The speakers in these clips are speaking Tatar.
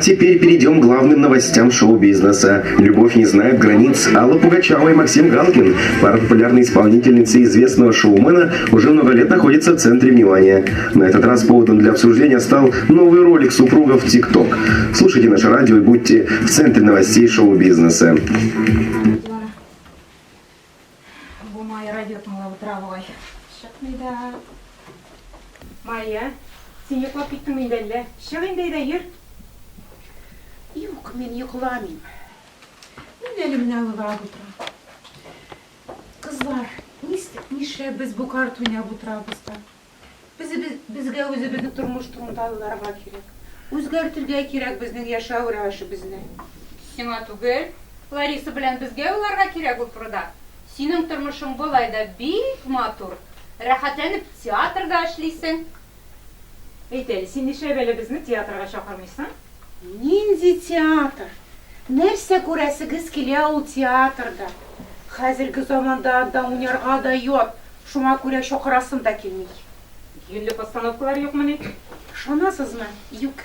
теперь перейдем к главным новостям шоу-бизнеса. Любовь не знает границ. Алла Пугачева и Максим Галкин, пара популярной исполнительницы и известного шоумена, уже много лет находится в центре внимания. На этот раз поводом для обсуждения стал новый ролик супругов в ТикТок. Слушайте наше радио и будьте в центре новостей шоу-бизнеса. Майя, сен ұйықтап кеттің бе әлі? Шығ енді жүр. Yok, men yıkılamayayım. Ben elimden alıp oturam. Kızlar, niçe biz bu kartunya oturabızda? Bizge özümüzün turmuş turumdalılarga kirek. Özgertirge kirek bizning yaşao rәвешебезне. Сиңа түгел, Лариса белән безгә уларга кирәк ул турыда. Синең тормышың болай да бик матур. Рәхәтләнеп театрда эшлисең. Әйт әле, син нишләп әле безне театрга чакырмыйсың? Нинди театр? Нәрсә күрәсегез килә ул театрда? Хәзерге заманда да уйнарга да юк. Шуңа күрә чакырасым да килми. Юлле постановкалар юкмы ни? Шунасызмы? Юк.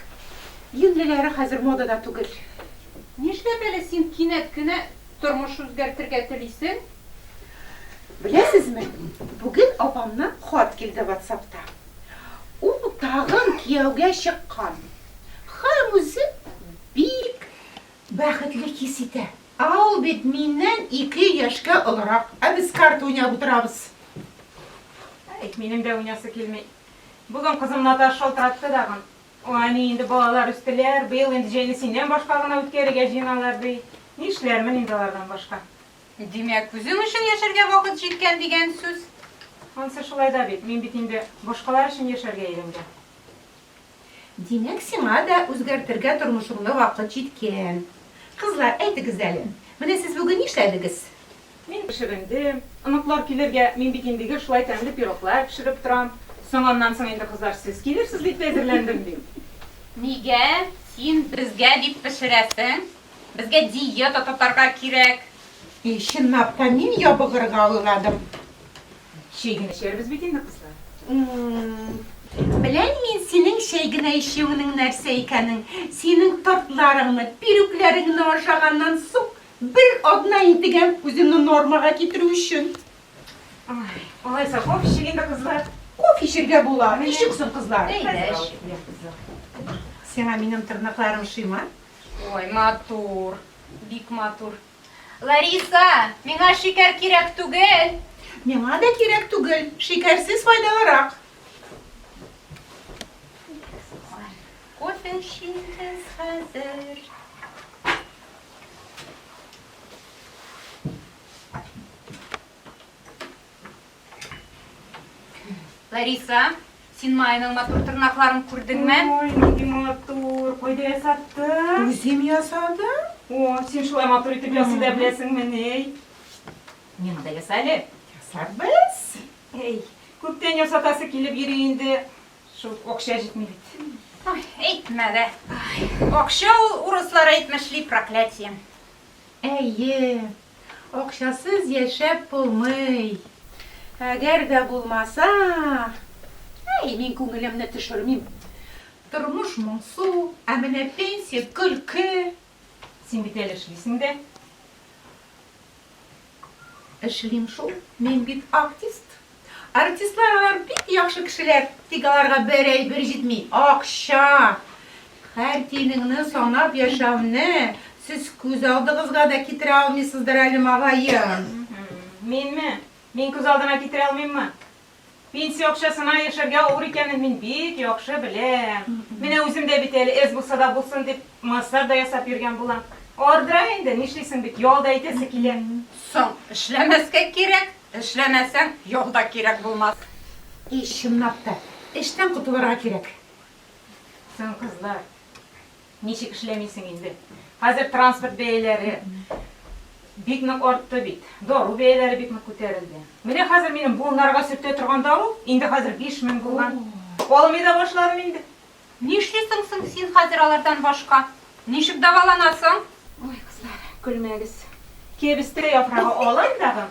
Юллеләре хәзер модада түгел. Нишләп әле син кинәт кенә тормыш үзгәртергә телисең? Беләсезме? Бүген апамнан хат килде WhatsApp'та. Ул тагын кияүгә чыккан. Һәм үзе бик бәхетле хис итә. Ул бит миннән 2 яшькә олорак. Без карта уйнап утырабыз. Минем дә уйнасы килми. Бүген кызым Наташа шалтыратты дагын. Аны инде балалар үстеләр, быел инде җәйне синнән башка гына үткәрергә җыйналар ди. Нишләрмен инде алардан башка? Димәк, үзең өчен яшәргә вакыт җиткән дигән сүз. Ансы шулай да бит. Мин бит инде башкалар өчен яшәргә өйрәнгән. Димәк, сиңа да үзгәртергә тормышыңны вакыт җиткән. Кызлар, әйтегез әле. Менә сез бүген нишләдегез? Мин пешерендем. Оныклар килергә, мин бит инде шулай тәмле пироглар пешереп торам. Соңыннан соң инде кызлар сез килерсез дип әзерләндем дим. Нигә син безгә дип пешерәсең? Безгә диета тотарга кирәк. Чынлап та мин ябыгырга уйладым. Чәй генә эчәрбез бит инде кызлар. Белән мин синең чәй генә эчүеңнең нәрсә икәнен, синең тортларыңны, пирюкләреңне ашаганнан соң бер адна интегән үземне нормага китерү өчен. Ай, алайса кофе эчик инде кызлар. Кофе эчәргә була. Ничек соң кызлар? Әйдә. Сиңа минем тырнакларым шыймы? Ой, матур. Бик матур. Лариса, миңа шикәр кирәк түгел. Миңа да кирәк түгел. Шикәрсез файдалырак. Кофе эчегез хәзер. Лариса, син майның матур тырнакларын күрдеңме? Ой, нинди матур. Кайда ясаттың? Үзем ясадым. О, син шулай матур итеп ясый да беләсеңме ни? Миңа да яса әле. Ясарбыз. Эй, күптән ясатасы килеп йөри инде. Шул акча җитми бит. Ой, әйтмә дә. Акча ул урыслар әйтмешли проклятие. Әйе. Акчасыз яшәп булмый. Әгәр дә булмаса, мин күңелемне төшермим. Тормыш моңсу, ә менә пенсия көлке. Син бит әле эшлисең дә. Эшлим шул. Мин бит артист. Артистлар алар бик яхшы кешеләр. Тик аларга бер җитми. Акча. Һәр тиенеңне санап яшәүне сез күз алдыгызга да китерә алмыйсыздыр әле магайым. Минме? Мин күз алдына китерә алмыйммы? Пенсия акчасына яшәргә авыр икәнен мин бик яхшы беләм. Менә үзем дә бит әле эз булса да булсын дип массаж да ясап йөргән булам. Ардыра инде, нишлисең бит, ялда әйтәсе килә. Соң, эшләмәскә кирәк. Эшләмәсәң, ялда кирәк булмас. Чынлап та, эштән котылырга кирәк. Соң кызлар, ничек эшләмисең инде? Хәзер транспорт бәяләре бик нык артты бит. Дару бәяләре бик нык күтәрелде. Менә хәзер минем буыннарга сөртә торган дару инде хәзер 5000 булган. Алмый да башладым инде. Нишлисең соң син хәзер алардан башка? Ничек даваланасың? Ой, кызлар, көлмәгез. Кебесте яфрагы алам дагы.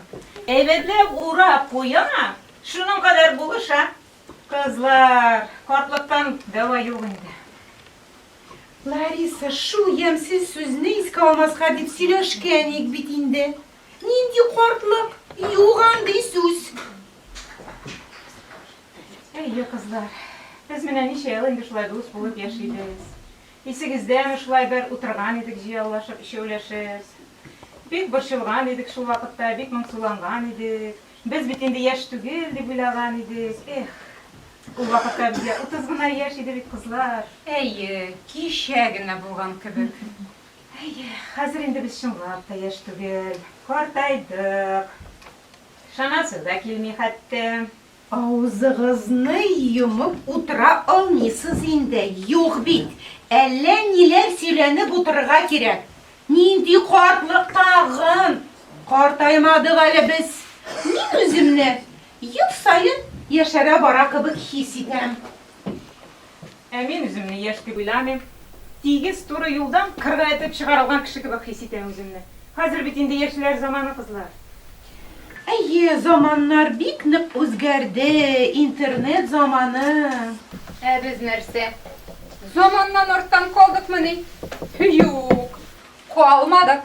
Әйбәтләп урап куяна. Шуның кадәр булыша. Кызлар, картлыктан дәва юк инде. Лариса, шу ямсыз сүзні іске алмасқа деп сөйлешкен ек бит инде. Нинди кортлык, юғанды сүз. Ey kızlar, biz menen nice yıl indi şulay dost bulup yaşaydız. Esigizden şulay bir oturgan edik, jiyallaşıp, işeulешiz. Bek boşulgan edik şu vaqtda, bek mıngsulangan edik. Biz bit indi yaş tugel dep uylagan edik. O vaqtda bizga 30 gına yaş edi bit kızlar. Ey, kişegine bulgan kibik. Hazır indi biz şunlap da yaş tugel. Kortaydık. Şanası da kelmey hatta. Ağzınızı yumup otura almıyorsunuz indi. Yok bit. Әллә ниләр сөйләнеп утырырга кирәк. Нинди картлык тагын? Картаймадык әле без. Мин үземне ел сайын яшәрә бара кебек хис итәм. Мен үземне яш дип уйламыйм. Тигез туры юлдан кырга этеп чыгарылган кеше кебек хис итәм үземне. Хәзер бит инде яшьләр заманы кызлар. Әйе, заманнар бик нык үзгәрде. Интернет заманы. Biz нәрсе? Zamandan ortadan kaldık mı ne? Yok. Kalmadık.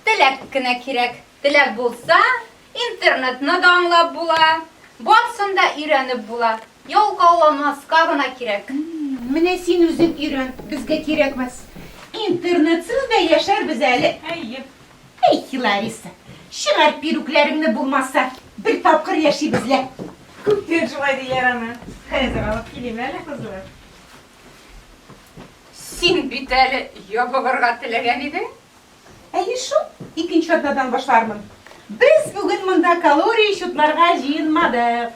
Dilek kine kirek. Dilek bulsa, internetini de anlap bula. Batsın da irenip bula. Yol kallamazka gına kirek. Менә син үзең өйрән, безгә кирәкмәс. Интернетсыз да яшәр без әле. Әйе. Эй, Лариса, чыгар пирүкләреңне булмаса, бер тапкыр яшибезләр. Күптән шулай диләр аны. Хәзер алып килим әле кызлар. Син бит әле ябылырга теләгән идең. Әйе шул, икенче атнадан башлармын. Без бүген монда калория счетларга җыенмадык.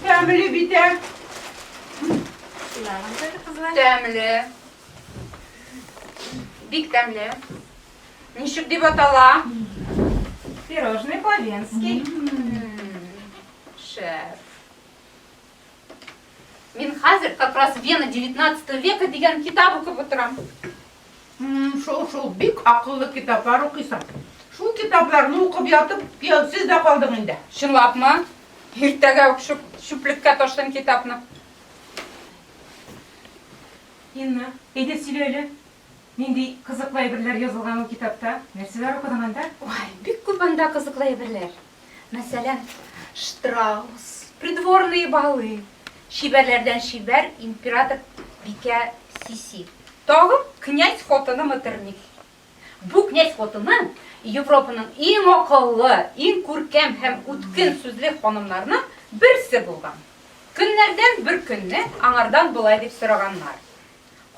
Тәмле бит. Тәмле. Бик тәмле. Ничек дип атала? Пирожный по-венски. Шеф. Мин хәзер как раз Вена 19 века дигән китап укып утырам. Шул бик акыллы китаплар укыйсың. Шул китапларны укып ятып, пиятсыз да калдың инде. Чынлапмы? Иртәгә үк шүплеккә таштым китапны. Инна, әйдә сөйлә әле. Нинди кызыклы әйберләр язылган ул китапта? Нәрсәләр укыдың анда? Ой, бик күп анда кызыклы әйберләр. Мәсәлән, Штраус, придворные балы, шибәрләрдән шибәр, император Бикә Сиси. Тагын князь хатыны Меттерних. Бу князь хатыны Европаның иң акыллы, иң күркәм һәм үткен сүзле ханымнарының берсе булган. Көннәрдән бер көнне аңардан булай дип сораганнар.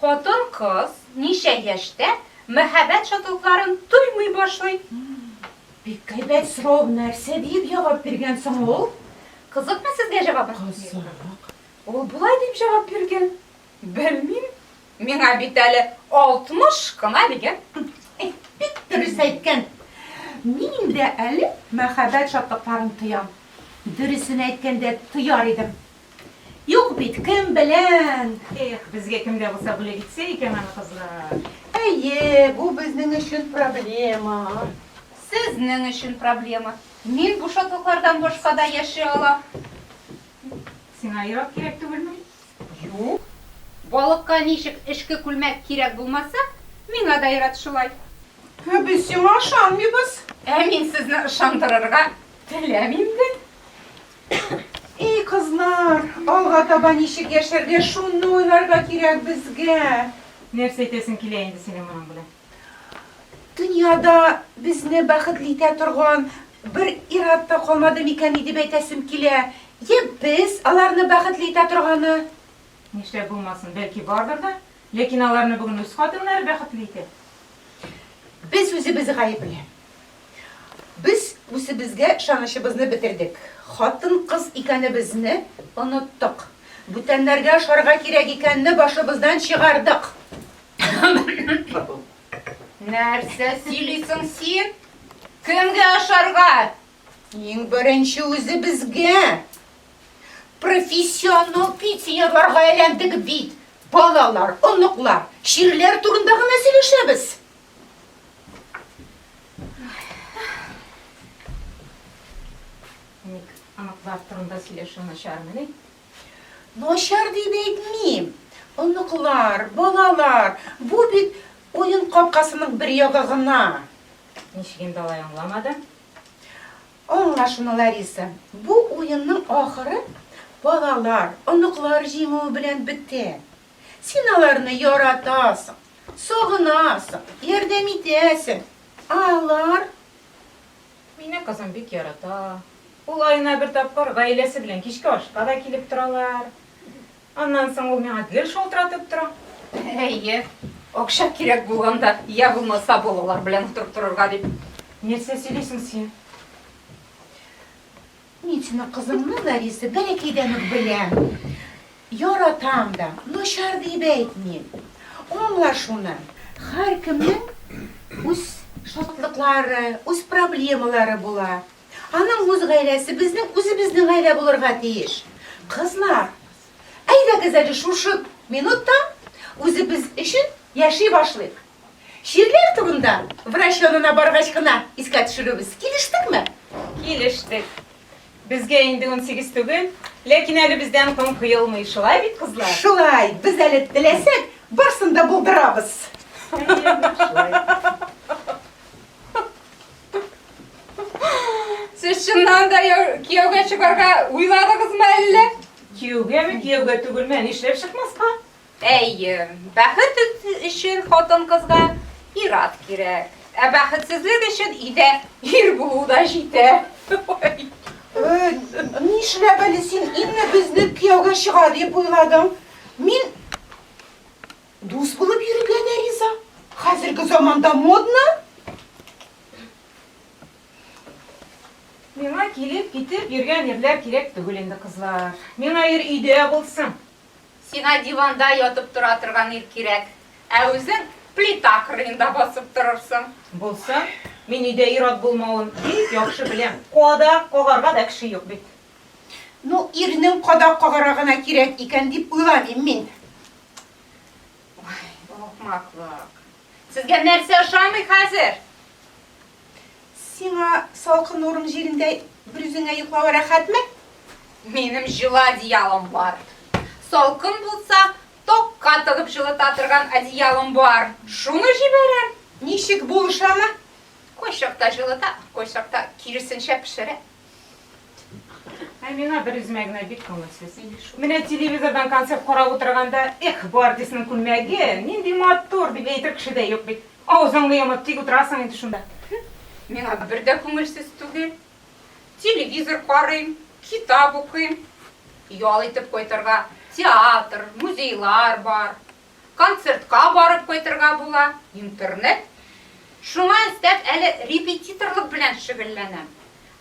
Хатын кыз ничә яшьтә мәхәббәт шатлыкларын туймый башлый. Бик кайбәт сорау, нәрсә дип җавап биргәнсең ул? Кызыкмы сезгә җавабы? Ул булай дип җавап биргән. Белмим. Миңа бит әле 60 кына дигән. Бик дөрес әйткән. Мин дә әле мәхәббәт шатлыкларын тоям. Дөресен әйткәндә тояр идем. Юк бит, кем белән? Безгә кемдә булса бүләк итсә икән аны кызлар. Әйе, бу безнең өчен проблема. Сезнең өчен проблема. Мин бу шатлыклардан башка да яши алам. Сиңа ерак кирәк түгелме? Юк. Балыкка ничек эшке күлмәк кирәк булмаса, миңа да ярат шулай. Без сиңа ышанмыйбыз. Мин сезне ышандырырга теләмим дә. Эй, кызлар, алга таба ничек яшәргә шуны уйларга кирәк безгә. Нәрсә әйтәсең килә инде синең моның белән? Дөньяда безне бәхетле итә торган бер иратта калмады микән дип әйтәсем килә. Я без аларны бәхетле итә торганы. Нишләп булмасын, бәлки бардыр да, ләкин аларны бүген үз хатыннары бәхетле итә. Без үзебез гаепле. Без үзебезгә ышанычыбызны бетердек. Хатын-кыз икәнебезне оныттык. Бүтәннәргә ашарга кирәк икәнне башыбыздан чыгардык. Нәрсә сөйлисең син? Кемгә ашарга? Иң беренче үзебезгә. Профессионал питияларга әйләндек бит. Балалар, оныклар, ширләр турында гына сөйләшәбез. Ник, аныклар Irad turunda söyleşiyor naşarmeni. Noşar deyip etmeyeyim. Onuklar, balalar, bu bit oyun kapkasının bir yogağına. Nişigin dalay anlamadım. Anla şunu Larisa, bu oyunun ahırı balalar, onuklar jimu bilen bitti. Sen alarını yaratasın, soğunasın, yardım edesin. Ağlar, Mine kızım bik yarata. Ул ayına bir tapkar gailesi bilen kişki aşka da kilip duralar. Ondan soň ул meni gel şoltiratıp dura. Әйе, акча кирәк булганда, я булмаса балалар белән утырып торырга дип. Нәрсә сөйлисең син? мен сені қызымны Лариса бәләкәйдән үк беләм. Яратам да, noşar deyip etmeyeyim. Anla şunu, her kimnin öz şartlıkları, öz problemaları bular. Anam öz gailesi bizning gaile bulurga tiyiş. Kızlar, ayda güzeli şu minutta biz için yaşay başlayık. Şiirler turunda vrach yanına bargaç kına iskat düşürübüz. Kiliştik mi? Келештик. Bizge indi 18 түгел, lekin әле bizden көн кыйылмый. Шулай бит кызлар? Şulay, biz әлі dilesek, barsın da buldurabız. Сез чыннан да кияүгә чыгарга уйладыгызмы әллә? Кияүгәме, кияүгә түгелме? Нишләп чыкмаска? Әйе, бәхет өчен хатын-кызга ират кирәк. Ә бәхетсезлек өчен өйдә ир булу да җитә. Нишләп әле син инне безне кияүгә чыга дип уйладың? Мин дус булып йөрергә дә риза. Хәзерге заманда модна. Миңа килеп китеп йөргән ирләр кирәк түгел инде кызлар. Миңа ир өйдә булсын. Сиңа диванда ятып тора торган ир кирәк. Ә үзең плита кырыенда басып торырсың. Булсын, мин өйдә ират булмавын бик яхшы беләм. Кадак кагарга да кеше юк бит. Ну, ирнең кадак кагарагына кирәк икән дип уйламыйм мин. Ахмаклык. Сезгә нәрсә ошамый хәзер? Сиңа салкын урын җирендә бер үзеңә йоклау рәхәтме? Минем җылы одеялым бар. Салкын булса, токка тыгып җылыта торган одеялым бар. Шуны җибәрәм. Ничек булышамы? Кайчакта җылыта, кайчакта киресенчә пешерә. Ә миңа бер үземә генә бик күңелсез. Менә телевизордан концерт карап утырганда, бу артистның күлмәге, нинди матур дип әйтер кеше дә юк бит. Авызыңны ямап тик утырасың инде шунда. Миңа бер дә күңелсез түгел. Телевизор карыйм, китап укыйм. Ял итеп кайтырга театр, музейлар бар. Концертка барып кайтырга була. Интернет. Шуңа өстәп әле репетиторлык белән шөгыльләнәм.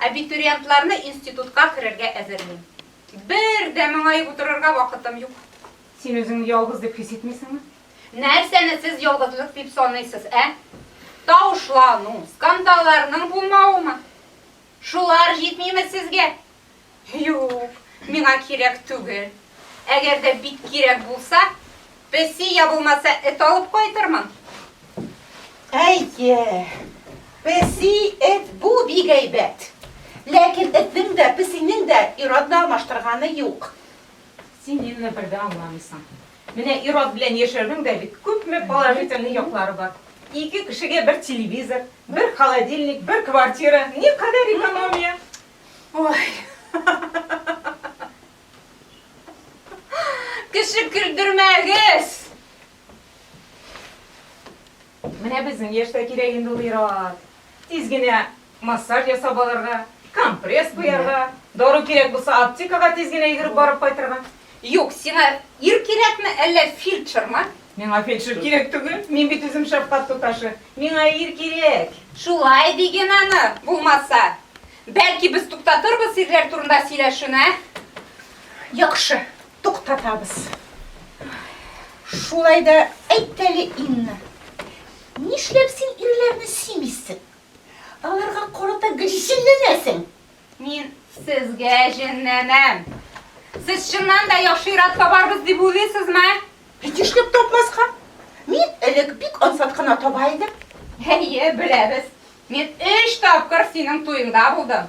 Абитуриентларны институтка керергә әзерлим. Бер дә моңаеп утырырга вакытым юк. Син үзеңне ялгыз дип хис итмисеңме? Нәрсәне сез ялгызлык дип саныйсыз, ә? Таушлану, скандалларның булмавымы? Шулар җитмиме сезгә? Юк, миңа кирәк түгел. Әгәр дә бик кирәк булса, песи я булмаса эт алып кайтырмын. Әйе, песи эт бу бик әйбәт. Ләкин этнең дә, песинең дә иратны алмаштырганы юк. Син инде бер дә аңламыйсың. Менә ират белән яшәрнең дә бит күпме положительный яклары бар. Ике кешегә бер телевизор, бер холодильник, бер квартира. Ни кадәр экономия. Ой. Кеше көлдермәгез. Менә безнең яшьтә кирәк инде ул ират. Тиз генә массаж ясап алырга, компресс куярга, дору кирәк булса аптекага тиз генә йөгереп барып кайтырга. Юк, сиңа ир кирәкме, әллә фельдшерме? Миңа фельдшер кирәк түгел. Мин бит үзем шәфкать туташы. Миңа ир кирәк. Шулай диген аны, булмаса. Бәлки без туктатырбыз ирләр турында сөйләшүне. Яхшы, туктатабыз. Шулай да әйт әле инне. Нишләп син ирләрне сөймисең? Аларга карата гыйшинләнәсең. Мин сезгә җеннәнәм. Сез чыннан да яхшы иратка барбыз дип уйлыйсызмы? Нишләп тапмаска? Мин элек бик ансат кына таба идем. Әйе, беләбез. Мин 3 тапкыр синең туеңда булдым.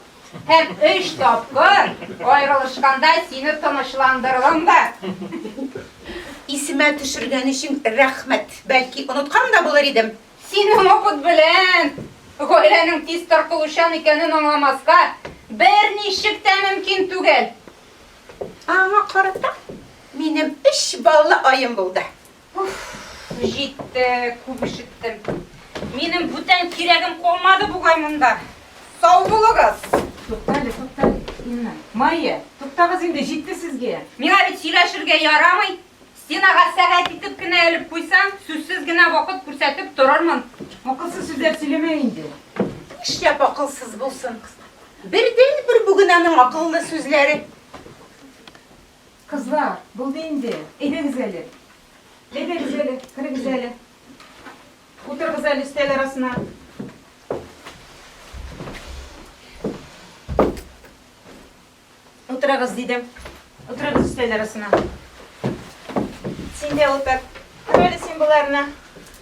Hem 3 topkur ayrılışkanda seni tanışlandırdım da. İsime düşürgen için rahmet. Belki unutkan da bulur idim. Seni okut bilen. Öğlenin tiz tartılışan ikenin anlamazka bir nişik de mümkün tügel. Ama karata, benim 3 ballı ayım buldu. Jitti, kubuşittim. Benim bütün kiregim olmadı bu gaymında. Sağ bulunuz. To'xtali, inna. Mayya, to'xtag'iz endi jetdi sizga. Menga bit söylashirga yaramay. Sen sagat etib gina olib qo'ysang, so'zsizgina vaqt ko'rsatib turarman. Aqlsiz so'zlar so'lama endi. İşte akılsız bulsun kız. Birden bir bugün anın akıllı sözleri. Qizlar, bo'ldi endi. Edingiz ali. Edingiz ali, kirigiz ali. O'tirg'iz ali ustol arasina. O'tirg'iz dedim. O'tirg'iz ustol arasina. Sen de o'tir. Qirali sen bularni.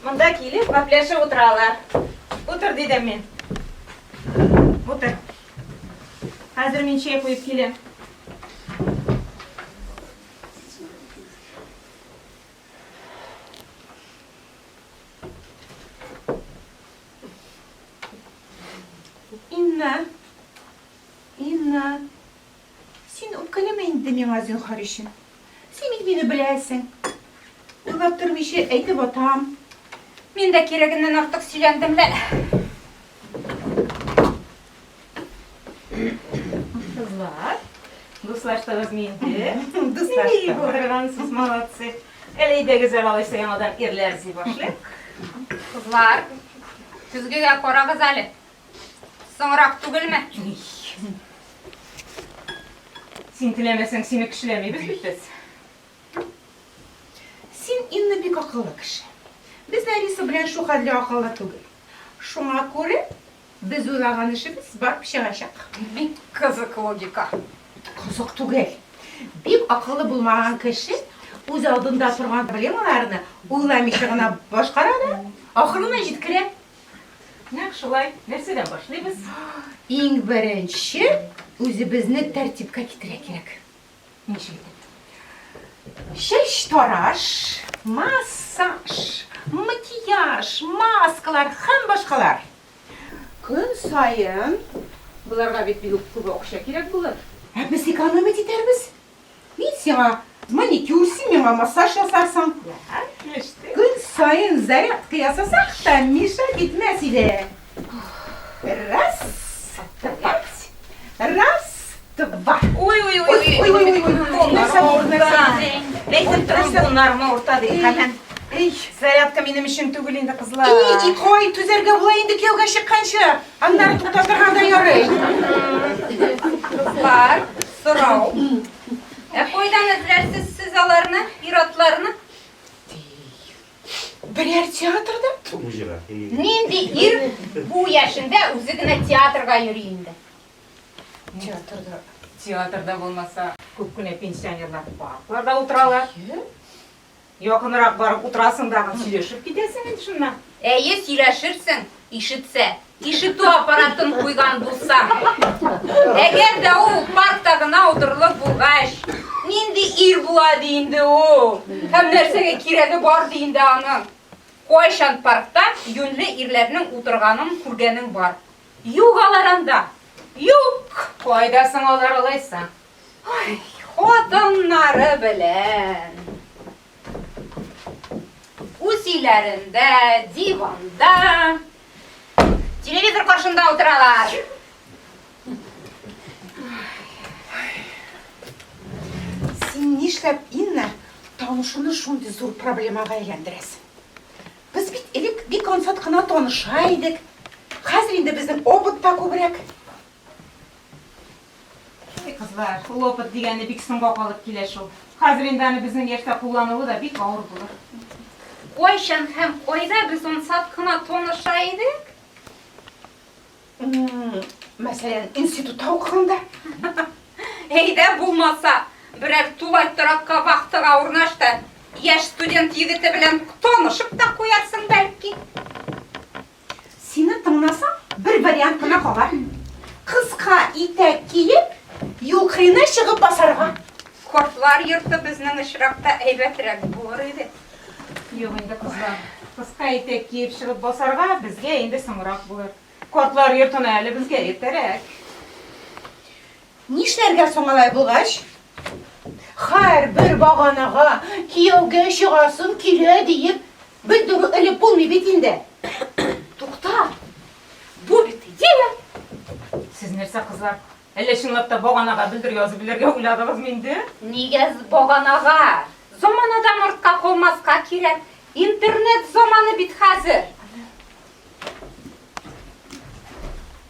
Munda kelib gaplashib o'tiralar. O'tir dedim men. O'tir. Hozir men choy qo'yib kelay. İnna. Sen öpkelemeyin demen azın karışın. Sen beni bilersin. Uygap durmuşu eytip otam. Men de kereginden artık söylendim de. Qizlar, do'stlashdingiz endi. Do'stlashdim. İyi bo'lgansiz, молодцы. Eleyde güzel alışsa yanadan erler başlayıp. Kızlar, tüzgüge koragız ali. So'ngroq tugilme. Sen tilemesen seni kişilemeyiz bitmez. Sen inna bir akıllı kişi. Biz neresi bilen şu halde akıllı tugul. Şuna göre biz uğrağın işimiz var bir şey aşak. Bir kızık logika. Kızık tugul. Bir akıllı bulmayan kişi öz aldığında turgan problemalarını uylamışlığına başkaradı. Ahırına jitkire. Ne şulay, nereden başlayız? En birinci özümüzü tertipke getirek gerek. Nişeydi. Şeş taraş, masaj, makyaj, maskalar hem başkalar. Gün sayın Bularga bit bir küp okşa gerek bulur. biz ekonomi ederiz. Ben sana manikür, sen masaj yasarsam. Ya, işte. Gün sayın zaryadka yasasak da Mişa gitmez ile. Раз, два, раз, два. Uy. Leysin turun bunlarını ortada hemen. Ey, Зарядка benim işim tügül indi kızlar. iyi koy tüzerge bulayındı ki yoga şıkkanşı. Anlar tutatırganda yarı. Kızlar, sorau. Koydan izlersiz siz alarını, iratlarını. Birer tiyatrda. Nindi ir bu yaşında üzügüne tiyatrga yürüyündü. Tiyatrda. Teatrda olmasa köpküne pensionerlar parklarda oturalar. Yakınırak barıp oturasın da söyleşip gidesin endi şundan. Eye söyleşirsin, işitse. İşitu aparatın koygan bulsam. Eğer de o parktagına oturulup bulgaş. Nindi ir bula deyindi o. Hem nersege kiregi var deyindi anın. Koyşan parkta yönlü irlerinin oturganın kurgenin var. Yugalarında. Yok. Koydasın olar olaysan. Ay, kadınları bilen. Usilerinde, divanda, televizor karşında oturalar. Sen nişlep inne tanışını şunday zor problemaga aylandırasan. Biz bit elik bir konsert kına tanışaydık. Hazır indi bizim opıtta köbürek. Kızlar, lopot degende bik sınga kalıp kele şu. Hazır endi bizning erta kullanılı da bik ağır bulur. Koyşan hem oyda biz on satkına tanışaydık. Mesela institutta okuyanda. Eyde bulmasa birer tulay tırakka vaktıga urnaşta yaş student yigiti bilen tanışıp da koyarsın belki. Seni tanısam bir variantına kalar. Kız Кыска итек киеп, юқрыны шығып басарға. Кортлар йорты безнең очракта әйбәтрәк булыр иде. Юк инде кызлар. Кыска итек киеп чыгып басарга безгә инде соңрак булыр. Кортлар йортына әле безгә иртәрәк. Нишләргә соңалай булгач? Һәр бер баганага кияүгә чыгасым килә диеп, белдерү элеп булмый бит инде. Тукта. Бу бит идея. Сез нәрсә кызлар? Әллә чынлап та баганага белдер язып биләргә уйладыгызмы инде? Нигә баганага? Заманадан артка калмаска кирәк. Интернет заманы бит хәзер.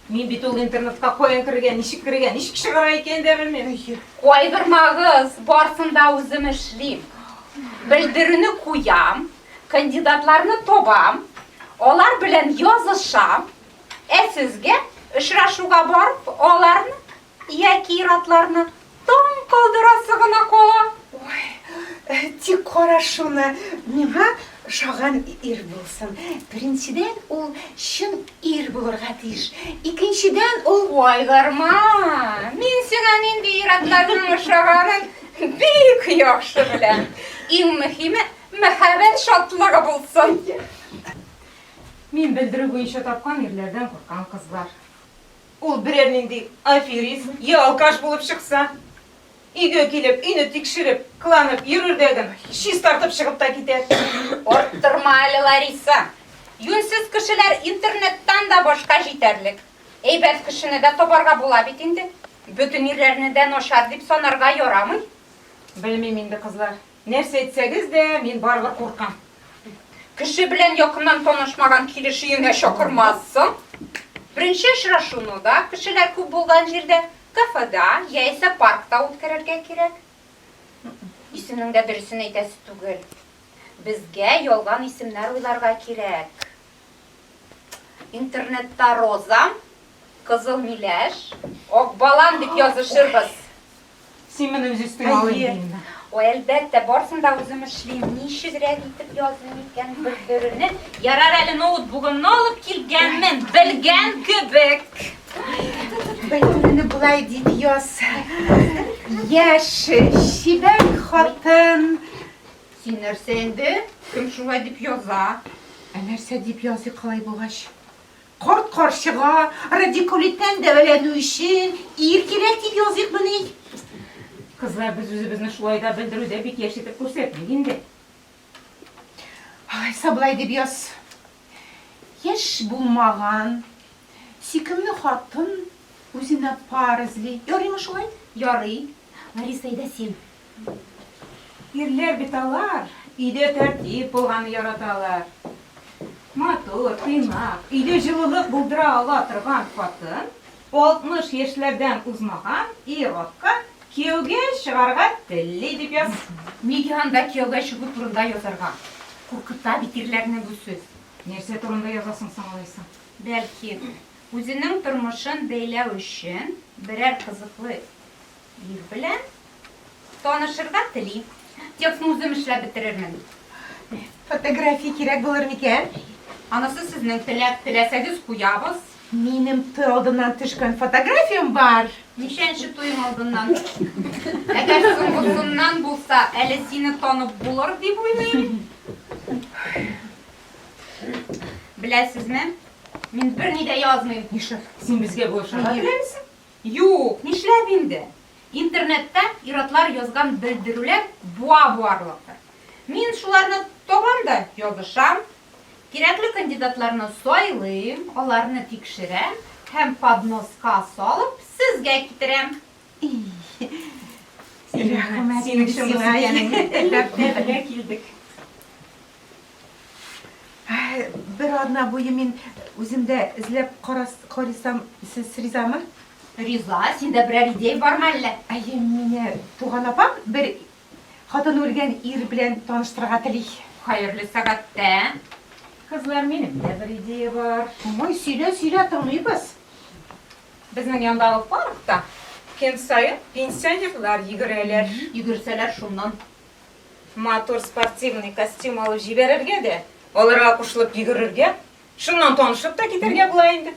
Мин бит ул интернетка каян кергән, ничек чыгара икән дә белмим. Кайгырмагыз, барсында үзем эшлим. Белдерүне куям, кандидатларны табам, алар белән язышам. Сезгә очрашуга барып, аларны яки иратларны таң калдырасы гына кала. Тик кара шуны, миңа шаган ир булсын. Беренчедән ул чын ир булырга тиеш. Икенчедән ул Кайгырма, мин сиңа нинди иратларның ошаганын бик яхшы беләм. Иң мөһиме мәхәббәт шатлыгы булсын. Мин белдерү буенча тапкан ирләрдән курккан кызлар. Ул берәр нинди аферист, я алкаш булып чыкса, өйгә килеп, өйне тикшереп, кыланып йөрердәген, шис тартып чыгып та китәр. Арттырма әле, Лариса. Юнсыз кешеләр интернеттан да башка җитәрлек. Әйбәт кешене дә табарга була бит инде. Бөтен ирләрне дә начар дип санарга ярамый. Белмим инде кызлар. Нәрсә әйтсәгез дә, мин барыбер куркам. Кеше белән якыннан танышмаган килеш өеңә чакырмассың. Беренче очрашуны кешеләр күп булган җирдә, кафеда яисә паркта үткәрергә кирәк. Исемнең дә дөресен әйтәсе түгел. Безгә ялган исемнәр уйларга кирәк. Интернетта Роза, Кызыл Миләш, Ак Балан дип язышырбыз. Син мине үз өстеңә алып инде. О, әлбәттә, барсын да үзем эшлим. Ничегрәк итеп язым икән белдерүне. Ярар әле ноутбугымны алып килгәнмен, белгән кебек. белдерүне булай дип яз. Яшь, чибәр хатын. Син нәрсә инде? Кем шулай дип яза? Нәрсә дип язый калай булгач? Корт каршыга радикулиттән дәваләнү өчен ир кирәк дип языйкмыни? Кызлар, без үзебезне шулай да белдерүдә бик яшь итеп күрсәтмик инде. Саблай дип яз. Яшь булмаган, сөйкемле хатын үзенә пар эзли. Ярыймы шулай? Ярый. Лариса, әйдә син. Ирләр бит алар, өйдә тәртип булган яраталар. Матур, тыйнак, өйдә җылылык булдыра ала торган хатын, 60 яшьләрдән узмаган ир-атка кияүгә чыгарга телли дип яз. Нигә анда кияүгә чыгу турында язарга? Куркыта бит ирләрне бу сүз. Нәрсә турында язасың саналайсың? Бәлки, үзенең тормышын бәйләү өчен берәр кызыклы ир белән танышырга тели. Текстны үзем эшләп бетерермен. Фотография кирәк булыр микән? Анысы сезнең теләсәгез куябыз. Минем алдынан төшкән фотографиям бар. Ничәнче туйым алдыннан. Әгәр соңгысыннан булса, әле сине танып булыр дип уйлыйм. Беләсезме? Мин берни дә язмыйм. Нишләп? Син безгә бу эшне беләмсең? Юк, нишләп инде? Интернетта иратлар язган белдерүләр буа-буарлыктыр. Мин шуларны табам да язышам. Кирәкле кандидатларны сайлыйм, аларны тикшерәм һәм подноска салып сезгә китерәм. Рәхмәт Синең шымыз икәнен әлләп белә килдек. Бер адна буе мин үземдә эзләп карасам, сез ризамы? Риза, синдә берәр идея бармы әллә? Әйе, мине туган апам бер хатын үлгән ир белән таныштырырга тели. Хәерле сәгатьтә. Кызлар, минем дә бер идея бар. Ой, сөйлә, тыңлыйбыз. Безнең яндагы паркта көн сайын пенсионерлар йөгерәләр. Йөгерсәләр шуннан. Матур спортивный костюм алып җибәрергә дә, аларга кушылып йөгерергә, шуннан танышып та китәргә була инде.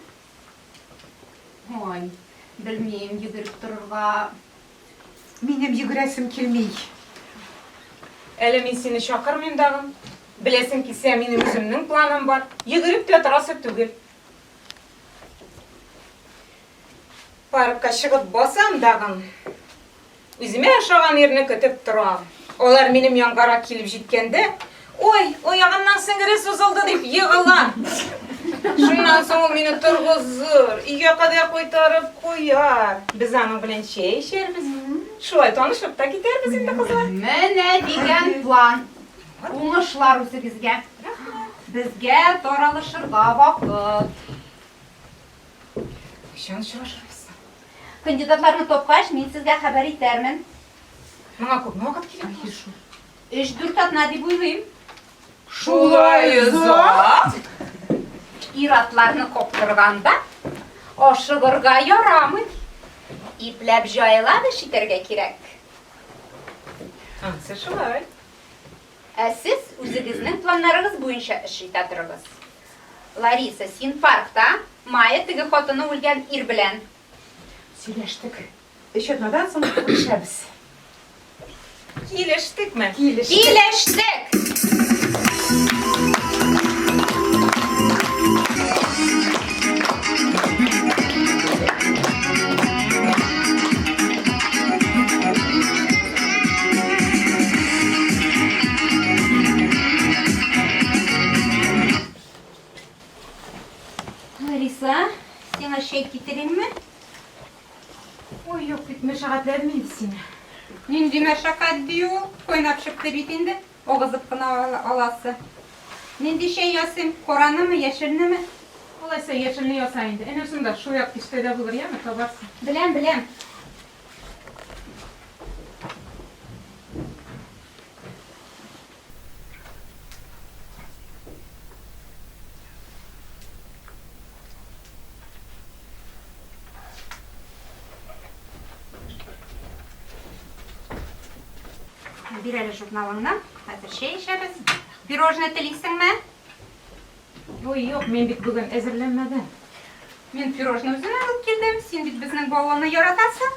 Ой, Білмейм, жүгіріп тұрырға. Минем йөгерәсем килмей. Әлі мен сені шақырмайм дағым. Білесің келсе, менің өзімнің планым бар. Йөгеріп те тұрасы түгел. Паркқа шығып басам дағым. Өзіме ашаған ерні күтіп тұрам. Олар менің янғара келіп жеткенде, ой, ояғымнан сіңірі созылды деп еғылан. Шыннан соң ол мені тұрғызыр, үйге қадай қойтарып қояр. Біз аның білен шей ішербіз. Шулай танышып та кетербіз енді қызлар. Мене деген план. Уңышлар өзігізге. Бізге таралышырға вақыт. Шын шашырбыз. Кандидатларны топқаш, мен сізге хабар етермін. Маңа көп уақыт керек. 3-4 атна деп ойлайым. Шулай ұзақ. Иратларны қоптырғанда, ашығырға ярамын. Ипләп жайлады шитерге керек. Ансы шулай. Ә сіз өзіңіздің пландарыңыз бойынша іс ите тұрыңыз. Лариса, сен паркта Майя тігі қотыны өлген ир білән. Сөйләштек. Өч атнадан соң күрешәбез. Келештік мә? Келештік! Лариса, сеңа шей кетерем ме? Ой, yok бит мәшәкатьләрмен сине. Нинди мәшәкать дию, койнап чыкты бит инде. Огызып кына аласы. Нинди шей ясым, коранымы, яшернеме? Олайса яшелне яса инде. Әнә шунда шу як киштәдә булыр, яме табарсың. Білем. Bir әлі журналыңнан, хәзер шей ішәбіз. Пирожны телисің ме? Ой, yok, мен бит бүген әзерләнмәдем. Мен пирожны үзем алып келдім. Сен бит безнең баланы яратасың.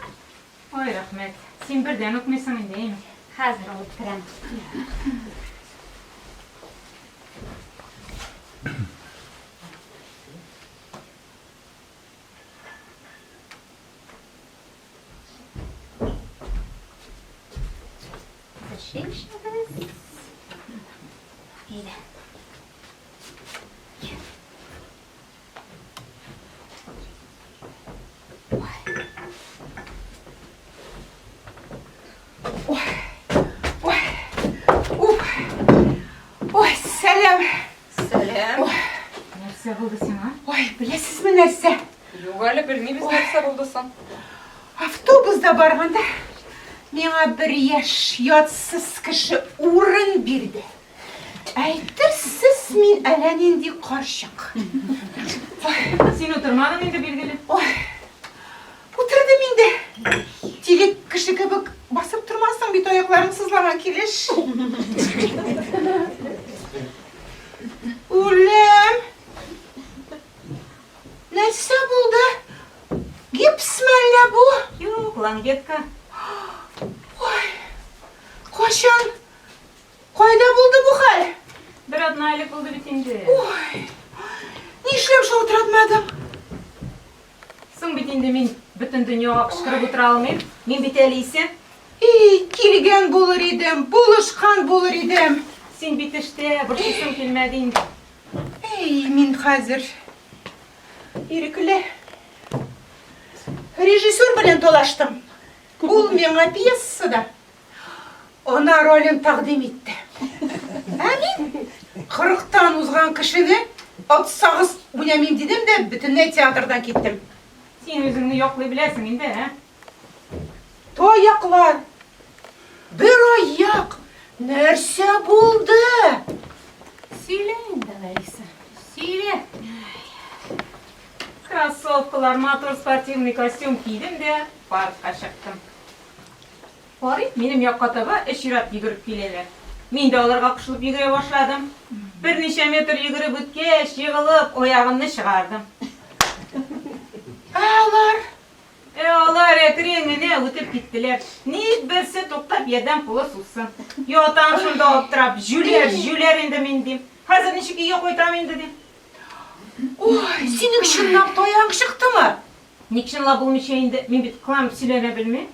Ой, рәхмәт. Син бердән укмыйсың инде. Хәзер алып керәм. Шей ішәбіз. Әйдә. Ой, сәлем. Сәлем. Нәрсә булды сиңа? Ой, білесізме нәрсе? Юк, әле белмибез нәрсә булды соң. Автобуста барганда миңа бір яш ятсыз кеше урын бирде. Әйтерсез мин әллә нинди карчык. Син утырмадың инде билгеле. Ой, утырдым инде. Тилек кеше кебек басып тормасың бит, аякларың сызлаган килеш. Үлем. Нәрсә булды? Гипсме әллә бу? Юк, лангетка. Ой, качан? Кайда булды бу хәл? Бер атна элек булды бит инде. Ой, нишләп шалтыратмадым? Соң бит инде мин бөтен дөньяга кычкырып утыра алмыйм. Мин бит әле исән. Килгән булыр идем, булышкан булыр идем. Син бит эштә, борчысың килмәде инде. Мин хәзер ирекле режиссер белән талаштым. Ул миңа пьесада ана ролен тәкъдим итте. Ә мин 40-тан узган кешене 38 уйнамыйм дидем дә бөтенләй театрдан киттем. Син үзеңне яклый беләсең инде, ә? Тояклар. Бер аяк. Нәрсә булды? Сөйлә инде, Лариса. Сөйлә. Кроссовкалар, мотор спортивный костюм кидем дә паркка чыктым. Карый, минем якка таба 3 ир-ат йөгереп киләләр. Мин дә аларга кушылып йөгерә башладым. Берничә метр йөгереп үткәч, егылып, аягымны чыгардым. Алар. Алар әкреңіне өтіп кеттілер. Не берсе тоқтап еден қолы сұлсын. Йотан шында оптырап, жүлер енді мен дейм. Қазір нешік үйе қойтам енді дейм. Ой, сенің шыннап тояң шықты ма? Некшінла бұл меше енді мен бет қылам сөйлене білме.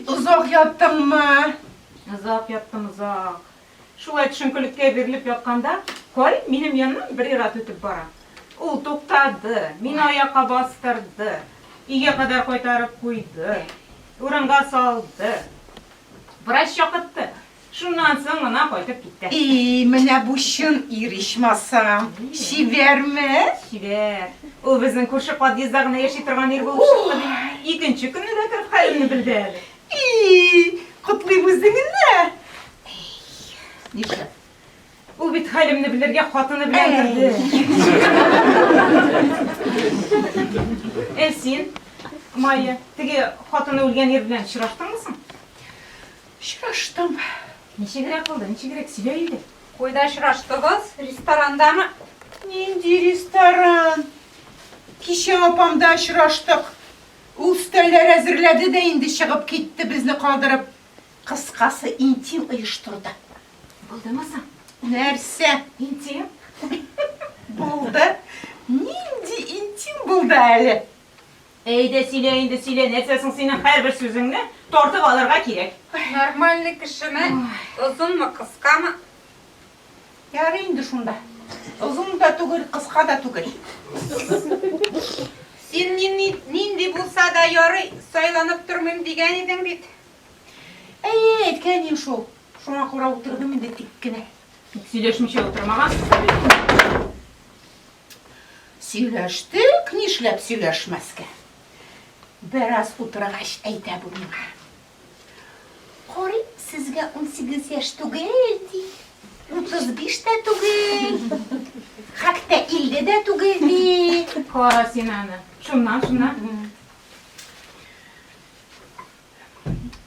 Ұзақ яттың ма? Ұзақ яттым, ұзақ. Шулай түшінкілікке беріліп жатқанда, қой, менің яным бір ират өтіп бара. Ол тоқтады, мен аяққа бастырды, үйге қадар қойтарып қойды, ұрынға салды. Біраз шақытты. Шуннан соң мына қойтып кетті. Міне бұл шын иришмасам. Шивер ме? Шивер. Ол біздің көрші подъездағына еші тұрған ер болып шықты. Екінші күні де кіріп қайымны білді әлі. Құтлымыз деңіне? Неше? Ол бет халімні білерге қатыны білен кірді. Сен, Майя, тіге қатыны өлген ер білен шыраштың мұсың? Шыраштым. Неше керек қылды, неше керек сөйлейді? Қойда шыраштығыз, ресторанда ма? Ненде ресторан? Кеше апамда шыраштық. Ол стәлдер әзірледі де енді шығып кетті бізді қалдырып. Қысқасы интим ұйыштырды. Болды маса? Нәрсе? Интим? Болды. Ненде интим болды әлі? Әйді сөйле, нәрсесің сенің әр бір сөзіңні тортып алырға керек. Нормальный кіші ме? Ұзын ма, қысқа ма? Яры енді шунда. Ұзын да түгіл, қысқа да түгіл. Сен нинди болса да яры сайланып тұрмын деген едің бет. Еткенім шол. Шуна құра отырдым енді теккіне. Сөйлешмеше отырмаған? Сөйлештік, нешлеп сөйлешмеске. Biraz отырғаш әйті бұныңа. Қори, сізге 18 яш түгелді. 35 де түгел. Хақта 50 де түгелді. Қора сен аны. Шуннан.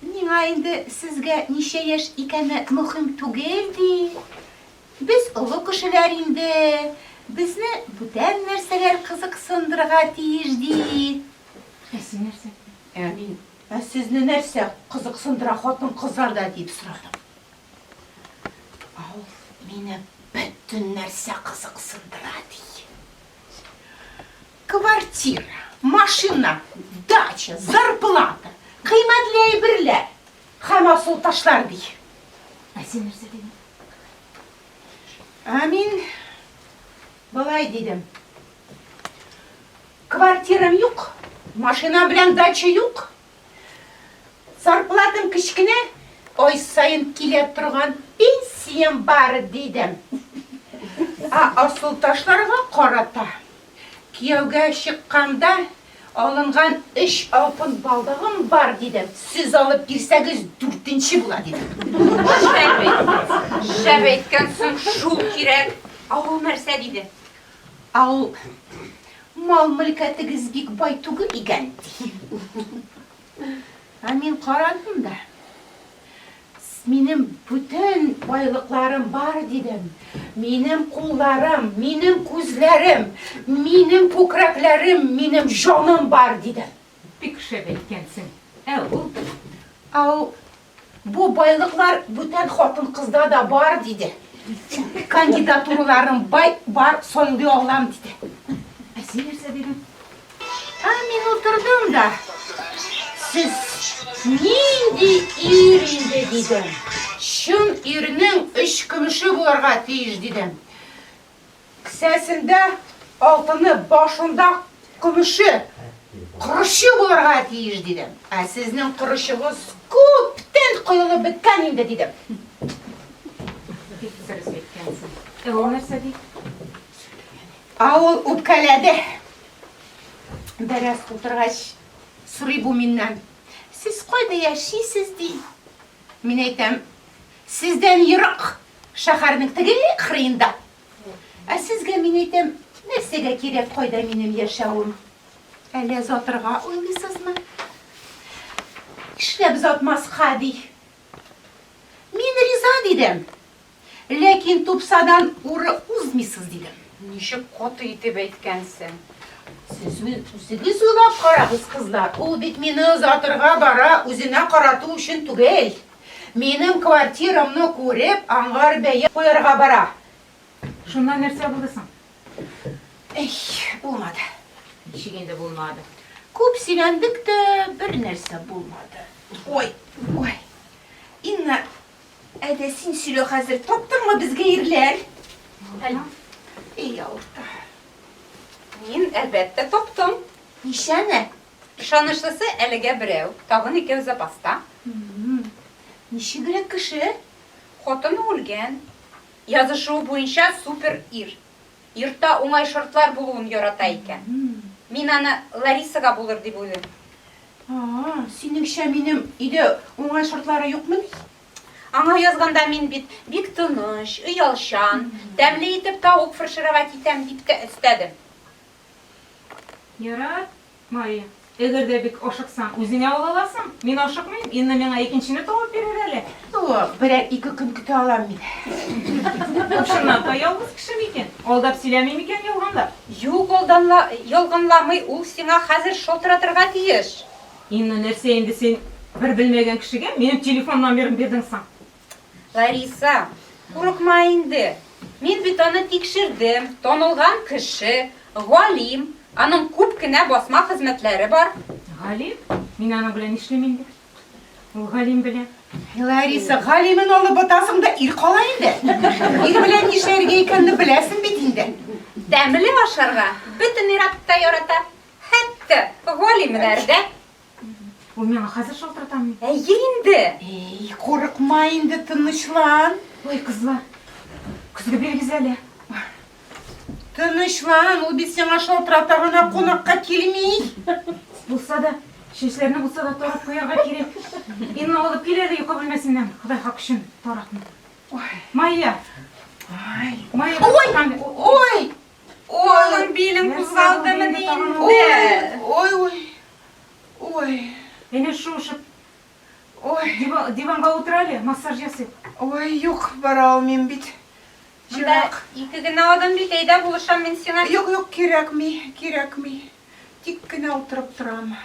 Неңа енді сізге неше яш екені мұхим түгелді. Біз ұлы кішілер енді. Бізні бұдан нәрселер қызықсындырға тиежді. Сен нәрсе? Әмин, сізні нәрсе қызықсындыра қотын қызарда дейіп сұрадым. Ау, мені бүттін нәрсе қызықсындыра дей. Квартира, машина, дача, зарплата, қиматлей бірлер, қама сол ташлар дей. Сен нәрсе деген? Әмин, былай дедім. Квартирам юқ, машина білен дача юқ. Зарплатым кішкіне, ой сайын келе тұрған пенсиям бар дедім. Асыл ташларға қарата. Күйеуге шыққанда алынған 3 алтын балдығым бар дедім. Сіз алып берсеңіз 4-ші бола дедім. Шәп еткен соң шу керек. Ауыл нәрсе дейді. Ауыл мал-мүлкәтігіз бек бай түгіл екен. Мен қарадым да. Менің бүтін байлықларым бар дедім. Менің қолларым, менің көзлерім, менің көкірәклерім, менің жоным бар дедім. Бек шәп еткенсің. Бұл байлықлар бүтін қотын қызда да бар деді. Кандидатураларым бар, соңды оғлам деді. Сен нәрсе деген? Мен отырдым да. Сіз ненде үйренді дедім. Шын үйрінің 3 күміші боларға тейіз дедім. Кісәсінде алтыны башында күміші, құрышы боларға тейіз дедім. Сіздің құрышығыз көптен қойылы біткен енді дедім. Сіріз еткенсің. Ол нәрсе дейді? Ауыл өпкәләді. Біраз отырғаш сұрай бұл меннен. Сіз қойда яшисіз дей. Мен айтам, сізден ерық шақарының тігілі қырында. Сізге мен айтам, нәрсеге керек қойда менің яшауым. Әлі отырға ойлысыз ма? Ішлеп затмасқа дей. Мен риза дедім. Ләкин тупсадан ұры ұзмейсіз дедім. Нешік қоты етіп әйткенсің? Siz uylap karagız kızlar. O bit meni uzatırga bara, üzüne karatu üçün tugel. Menim kvartiramni ko'rib, angar beye koyarga bara. Şundan nerse buldasın? Ey, bulmadı. İşigende bulmadı. Ko'p silendik de bir narsa bulmadı. Oy, oy. Inna, edesin silo hazır topturma bizge yerler. Ey yavurda. Мен әлбәттә таптым. Nişane? Ышанычлысы әлегә берәү, тагын икәү запаста. Нишегрәк кеше? Хатыны үлгән. Язышуы буенча супер ир. Йортта уңай шартлар булуын ярата икән. Мин аны Ларисага булыр дип уйлыйм. Синеңчә минем өйдә уңай шартлары юкмы? Аңа язганда мин бит бик тыныч, оялчан, тәмле итеп тавык фаршировать итәм дип тә өстәдем. Ярар, Мария. Эгер дә бик ашыксаң, үзеңә ала аласың. Мин ашыкмыйм, инде миңа икенчене табып бирер әле. Берәр ике көн көтә алам мин. Шуннан да ялгыз кеше микән? Алдап сөйләми микән ялганда? Юк, ялганламый, ул сиңа хәзер шалтыратырга тиеш. Инде нәрсә инде син бер белмәгән кешегә минем телефон номерым бирдең соң. Лариса, курыкма инде. Мин бит аны тикшердем. Танылган кеше, галим. Аның күп кенә басма хезмәтләре бар. Галим? Мин аның белән нишлим инде? Ул Галим белән. Лариса, Галимен алып батасың да ир кала инде. Ир белән нишләргә икәнне беләсең бит инде. Тәмле ашарга бөтен иратта ярата. Хәтта галимнәрдә. Ул миңа хәзер шалтыратамы? Әйе инде. Ей, курыкма инде, тынычлан. Ой, кызлар. Көзгә бирегез әле. Тынычлан, ул бит сиңа шалтырата гына кунакка килми. Булса да, чәчләрне булса да тарап куярга кирәк. Инне алып кил әле йокы бүлмәсеннән. Ходай хак өчен таратны. Майя. Майя. Ой! Ой, билем кузгалдымы инде. Ой! Әнә шушып Ой! диванга утыралы, массаж ясый. Ой, юк, бара алмыйм бит. Монда ике генә адам бит, әйдә булышам мин сиңа. Юк, кирәкми. Тик кенә утырып торам.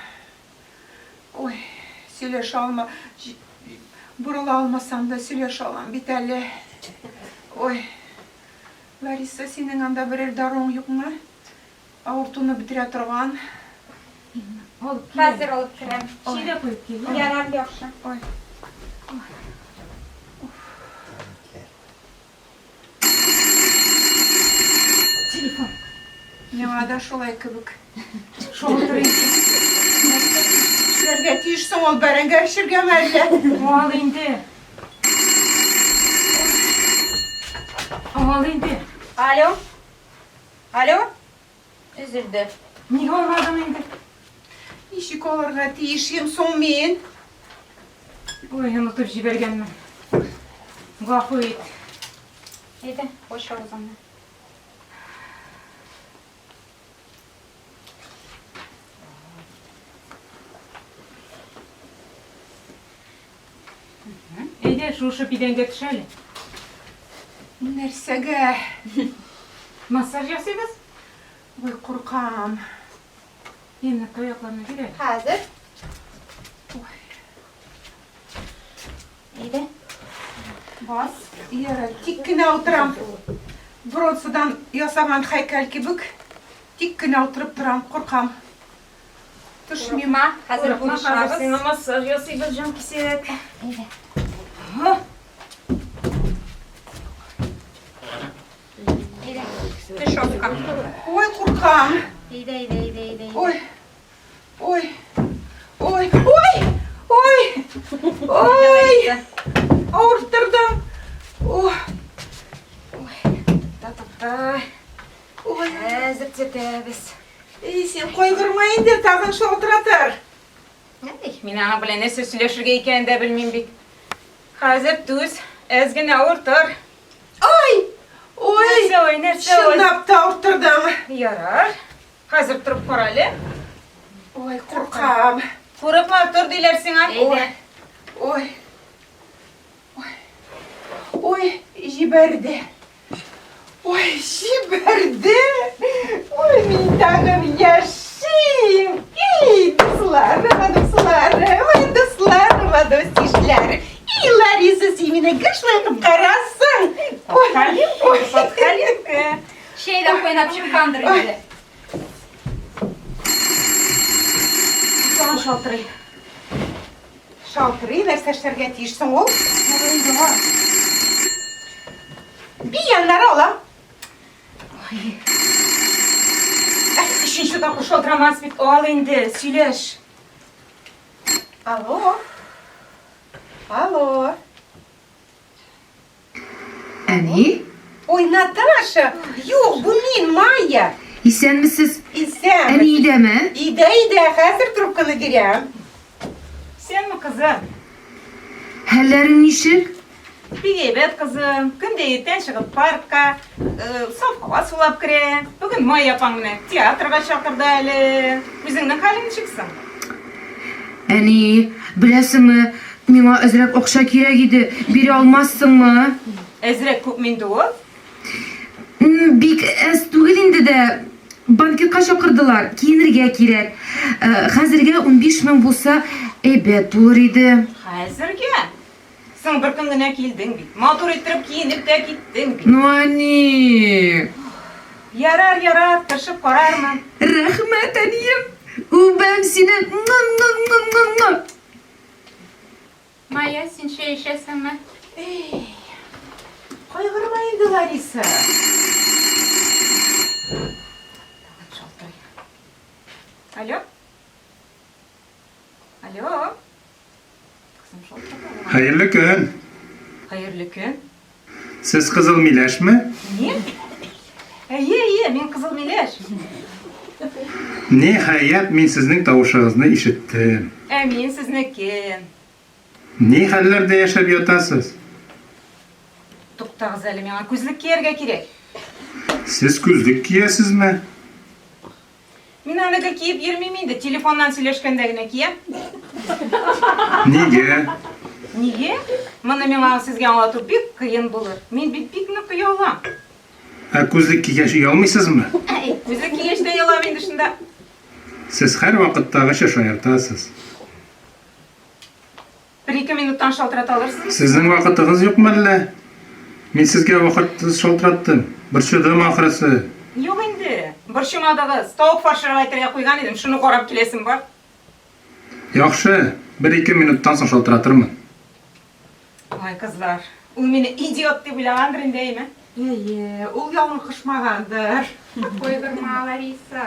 Ой, сөйләшә алма. Бурыла алмасам да сөйләшә алам бит әле. Ой. Лариса, синең анда берәр даруң юкмы? Авыртуны бетерә торган. Алып кил. Хәзер алып керәм. Шилә куйып кил. Ярар, яхшы. Ой. Телефон. Миңа да шулай кебек. Шалтырый. Эшләргә тиешсең, ул бәрәңгә эшергә мәллә. Ал инде. Ал инде. Алло? Üzüldü. Нигә алмадың инде? Ничек алырга тиешем соң мин? Ой, онытып җибәргәнмен. Гафу ит. Әйдә, кош авызыңны. Әйдә, шушы идәнгә төш әле. Нәрсәгә? Массаж ясыйбыз. Ой, куркам. Инде таякларны бирә. Хәзер. Әйдә. Бас, ярар, тик кенә утырам. Бронзадан ясаган һәйкәл кебек. Тик кенә утырып торам, куркам. Төшмим. Хәзер булышабыз. Сиңа массаж ясыйбыз, җан кисәк. Әйдә. Төшөпкә. Ой, куркам. Әйдә. Ой. Авырттырдым. Ой. Хәзер тетәбез. Ей, сен кайгырма инде, тагын шалтыратыр. Мин аңа белән нәрсә сөйләшергә икәнен дә белмим бит. Хәзер түз, әз генә авыртыр. Ой, Нәрсә? чынлап та авырттырдым. Ярар. Хәзер торып кара әле. Ой, куркам. Курыкма, тор диләр сиңа. Ой, җибәрде. Ой, şiberde. Ой, min tağım yaşayım. İyi dıslarım, ой, dıslarım, dostişler. İyi Larisa, simine kışlarım karasın. Ой, Подхалим. Şeyden koyun çıkandırın dedi. Son şaltırı. şaltırı nerse şerge tişsin ol. Bir yanlara ola. Üçüncü de şaltıramaz bit. Al indi. Söyleş. Alo. Alo. Ani, Ой, Наташа. Yok, bu min Maya. isen misiniz? İsem. Ani iyi deme. İde, hazır trubkanı gireyim. Sen mi kızım? Hallerin nişik? Bir gebet kızım. Günde yetten çıkıp parka. Saf hava sulap kire. Bugün may yapan mene. Tiyatroga çakırdı ali. Bizimden halin çıksın. Ani, bilesin mi? Mina ezrek okşa kire gidi. Biri olmazsın mı? Ezrek kup min doğu. Bik ez tugil indi de banka kaşa kırdılar. Kiyinirge kirek. Hazırga 15 bin bulsa ebet bulur idi. Hazırga. Sen bir gün güne kildin bit. Motor ettirip kiyinip de gittin bit. Ani, Yarar, tırşıp kararman. rahmet aniyim. O ben seni... Maya sen şey işesin mi? Kaygırmayın Larisa. Alo? Alo? Kızım şaltırma. Hayırlı gün. Hayırlı gün. Siz Kızıl Mileş mi? Niye? İyi, men Kızıl Mileş. Nihayet men sizning tovushungizni eshitdim. Emin sizniki. Ne hallarda yashab yotasiz? To'xtag'iz ali, menga ko'zlik kiyerga kerak. Siz kuzlik kiyasizmi? Men anaga kiyib yurmayman de, telefondan söylashgandagina kiyam. Nega? Nega? Mana menga sizga anlatib bek qiyin bo'lur. Men bekni qiya olam. Kuzlik kiyish uyolmaysizmi? Ko'zlik kiyishda yo'lamaydi shunda. Siz har vaqtda g'asha shoyartasiz. 1-2 minutdan shaltirata olarsiz. Sizning vaqtingiz yo'qmi alla? Men sizga vaqt shaltiratdim. Bir cho'dim oxirisi. Yo'q endi. Bir shumadag'iz tovuq farshiraytirga qo'ygan edim. Shuni qarab kelasim bor. Yaxshi, 1-2 minutdan so'ng shaltiratirman. Voy qizlar, u meni idiot deb o'ylagandir endaymi? Ул yalnız kışmağandır. Koydurma Larisa.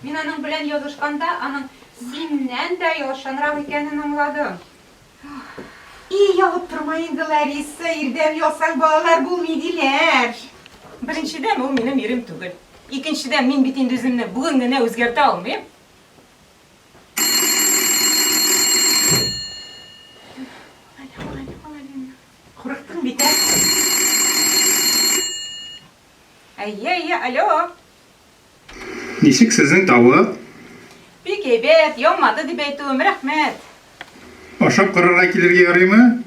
Men onun bilen yazışkanda onun simden de yaşanırak ekenini anladım. İyi yalıp durmayın Larisa. İrdem yolsan balalar bulmaydılar. Birinchidan u mening erim tugul. Ikkinchidan men bitin o'zimni bugungina o'zgarta olmayman. Kırıktın biter. Alo. Nishik sizning tovuq? Bekebet, yonmadi deb aytdim, rahmat. Oshab qirra kelerga yaraymi?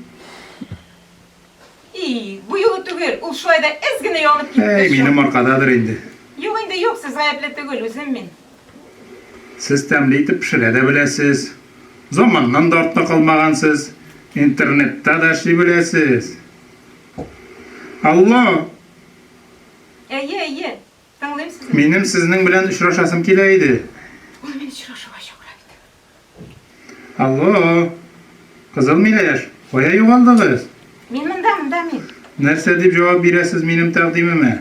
Bu yo'li tugul, u shu oyda ezgina yonib ketdi. Ey, mening orqadadir endi. Yo'q endi yo'q, siz g'ayibli tugul, o'zim men. Siz tamli etib pishirada bilasiz. Zamondan da ortda qolmagansiz. Internetda da ishlay bilasiz. Allo, Ey, tinglayman sizni. menim sizning bilan uchrashasam kelaydi. U meni uchrashishga chaqiradi. Allo, Qizil Milesh, qo'ya yo'qoldingiz. Men men. Narsa deb javob berasiz mening taqdimimga?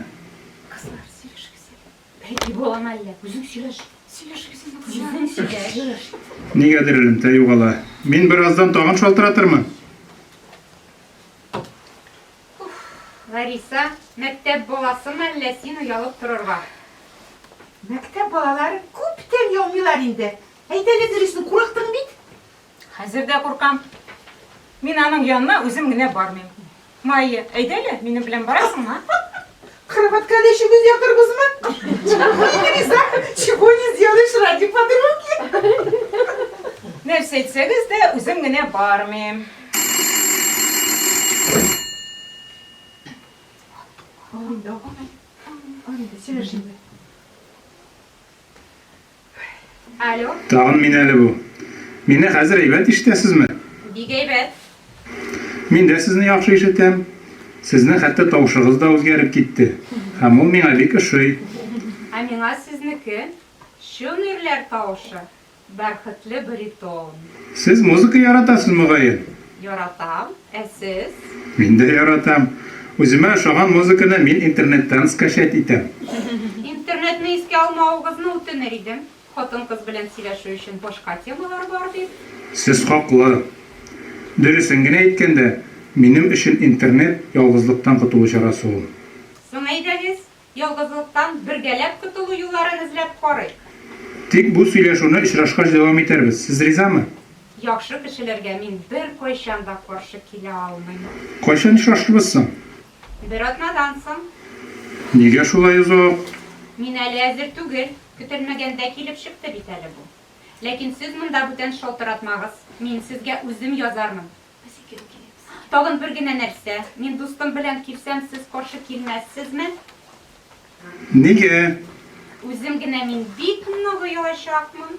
Qizlar, söylashgisi. Peki bu olan elle. Uzun süreç. Söylashgisi Uzun süreç. Negadir ilimda yo'qola. Men birozdan tog'in shaltiratirman. Larisa, mektep bolası mellesin uyalıp dururlar. Mektep balaları kupten yolmuyorlar indi. Heydeli dürüsün kuraktın bit. Hozirda qo'rqam. Men aning yonına o'zimgina bormayman. Mayya, aydali, meni bilan borasizmi? Kravat kardeşimiz yakırmız mı? Larisa, чего не сделаешь ради подруги? Narsa aytsangiz de o'zimgina bormayman. Alo, Tağın min әлі bu. Meni hazır eybat iştesizmi? big aybet. Min de sizni yaxşı işitem. Sizni hatta tavşığız da o'zgarib ketdi. Ham u menga bek ошый. А миңа сезнеке шул нурлар тавышы. Бәрхетле баритон. Siz muzika yaratasızmı gayet? Яратам, ә сез? Min de yaratam. O'zimə ошаған muzikani men internetdan skачать итәм. Интернетне искә алмауыгызны үтенер идем. Хатын-кыз белән сөйләшү өчен башка темалар бар дип. Siz хаклы. Дөресен генә әйткәндә, минем өчен интернет ялгызлыктан котылу чарасы ул. Соң әйдәгез, ялгызлыктан бергәләп котылу юлларын эзләп карыйк. Тик бу сөйләшүне очрашкач дәвам итәрбез. Сез ризамы? Яхшы кешеләргә мин бер кайчан да каршы килә алмыйм. Кайчан очраштыбыз соң? Бер атнадан соң Нигә шулай узак? мин әле әзер түгел, көтелмәгәндә килеп чыкты бит әле бу. Ләкин сез монда бүтән шалтыратмагыз. Мин сезгә үзем язармын. Тагын бер генә нәрсә. Мин дустым белән килсәм, сез каршы килмәссезме? Нигә? Үзем генә мин бик ныгы ялачакмын.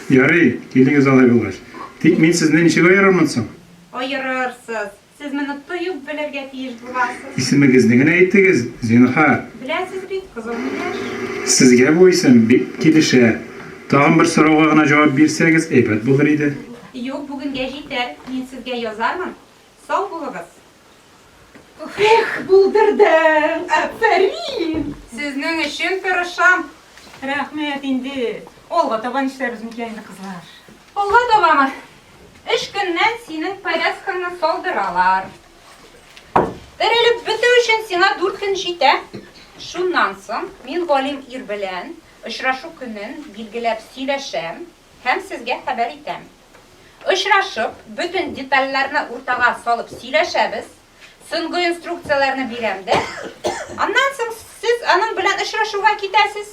Ярый, килегез алай булгач. Тик мин сезне ничек аерырмын соң? Аерырсыз. Сез моны тоеп белергә тиеш буласыз. Исемегезне генә әйтегез, зинһар. Беләсез бит, кызыл миләш. Сезгә бу исем бик килешә. Тагын бер сорауга гына җавап бирсәгез, әйбәт булыр иде. Юк, бүгенгә җитәр. Мин сезгә язармын. Сау булыгыз. Булдырдың, әфәрин. Сезнең өчен тырышам. Рәхмәт инде. Олга табан эшләрбез микән инде кызлар. Алга табамы. 3 көннән синең повязкаңны салдыралар. Терелеп бетү өчен сиңа 4 көн җитә. Шуннан соң мин Галим ир белән очрашу көнен билгеләп сөйләшәм һәм сезгә хәбәр итәм. Очрашып, бүтән детальләрне уртага салып сөйләшәбез. Соңгы инструкцияләрне бирәм дә. Аннан соң сез аның белән очрашуга китәсез.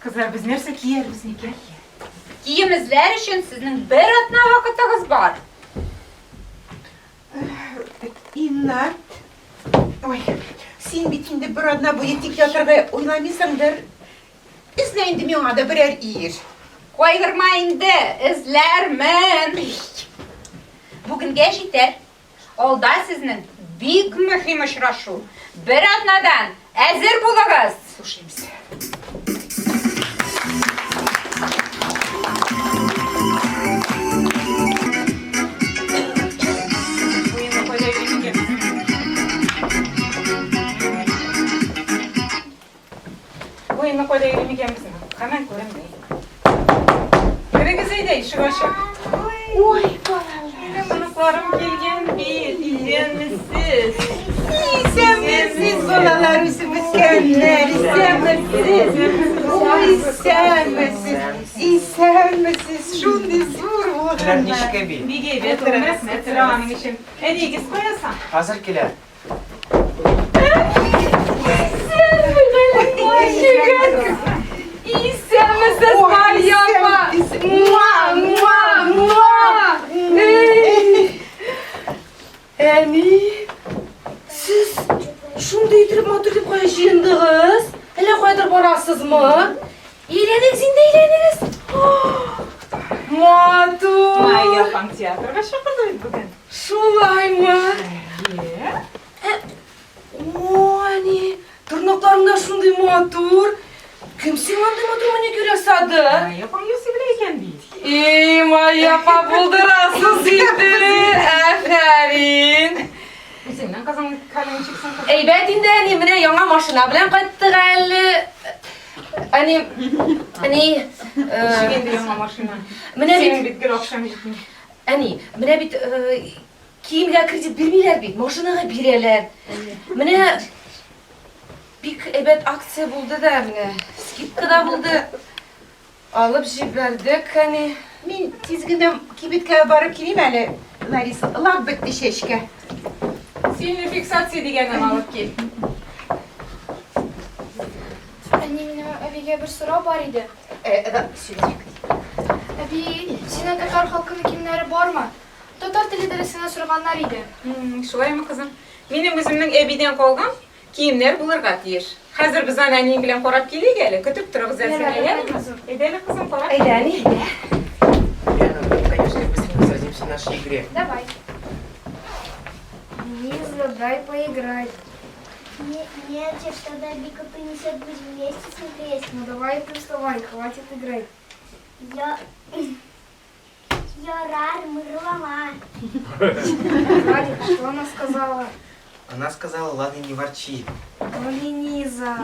Кызлар, без нәрсә киярбез микән? Кием эзләр өчен сезнең бер атна вакытыгыз бар. Инна. Ой, син бит инде бер адна буе тик ятырга уйламыйсыңдыр. Эзлә инде миңа да берәр ир. Кайгырма инде, эзләрмен. Бүгенгә җитәр. Алда сезнең бик мөһим очрашу. Бер атнадан әзер булыгыз. Слушаемся. Буена кайда йөргән? Буена кайда йөргән безнең? Һәман күрәм дә. Берегез әйдә, ишек ачык. Ой, балалар. Сынıklarım gelgen bit, izlenmişsiz. İstemsiz balalar mükemmel, istemsiz. Oy, istemsiz. Şundi zor Ular oğlanlar. nişke bi? Bir geybet olmaz, metrağının için. Edigiz koyasan. Hazır kiler. İstemsiz var yapma. Mua, mua, mua. Әни, siz şunday ettirip matırıp koyuşuyundunuz. Hele koydur barasız mı? Eğleniniz, indi eğleniniz. Matu. Ay yapan tiyatroga şakırdayız bugün. Şulay mı? Ani, tırnaklarında şunday matur. Kim sen anday matur mı ne görüyorsadı? Ay yapan yusi bileyken bit. İma yapa buldurasız indi. Aferin. Senden kazan kalemi çıksın. Eybət indi ani mine yana maşına bilen qayıtdıq әлі. Ani Şimdi yana maşına. mine Senin bit bitgir akşam gittin. ani mine bit kiyimге kredit bermeyler bit, maşinaga bererler. Mine bik eybət aksiya buldu da mine skipka da buldu. Alıp jiberdik hani. Min tizginem kibitke barıp kileyim hele. Larisa, lak bitti şeşke. Seninle fiksatsiya degenden alıp gel. Annemle abiga bir so'rov bor edi. Abi, sening tatar xalqini kimlari bormi? Tatar tilida seni so'raganlar edi. Şulayma kızım. Benim özümün ebiden kalgan kiyimler bulurga tiyir. Hazır biz annenin bilen korap geliyor gele. Kütüp duruk zaten. Edelim kızım korap. Eyleni. Конечно, быстренько сразимся в нашей игре. Давай. Лиза, дай поиграть. Нет, тогда Вика принесет, будем вместе смотреть. Ну давай ты вставай, хватит играть. Рар, мырлама. Радик, что она сказала? Она сказала, ладно, не ворчи. Ну, Лениза.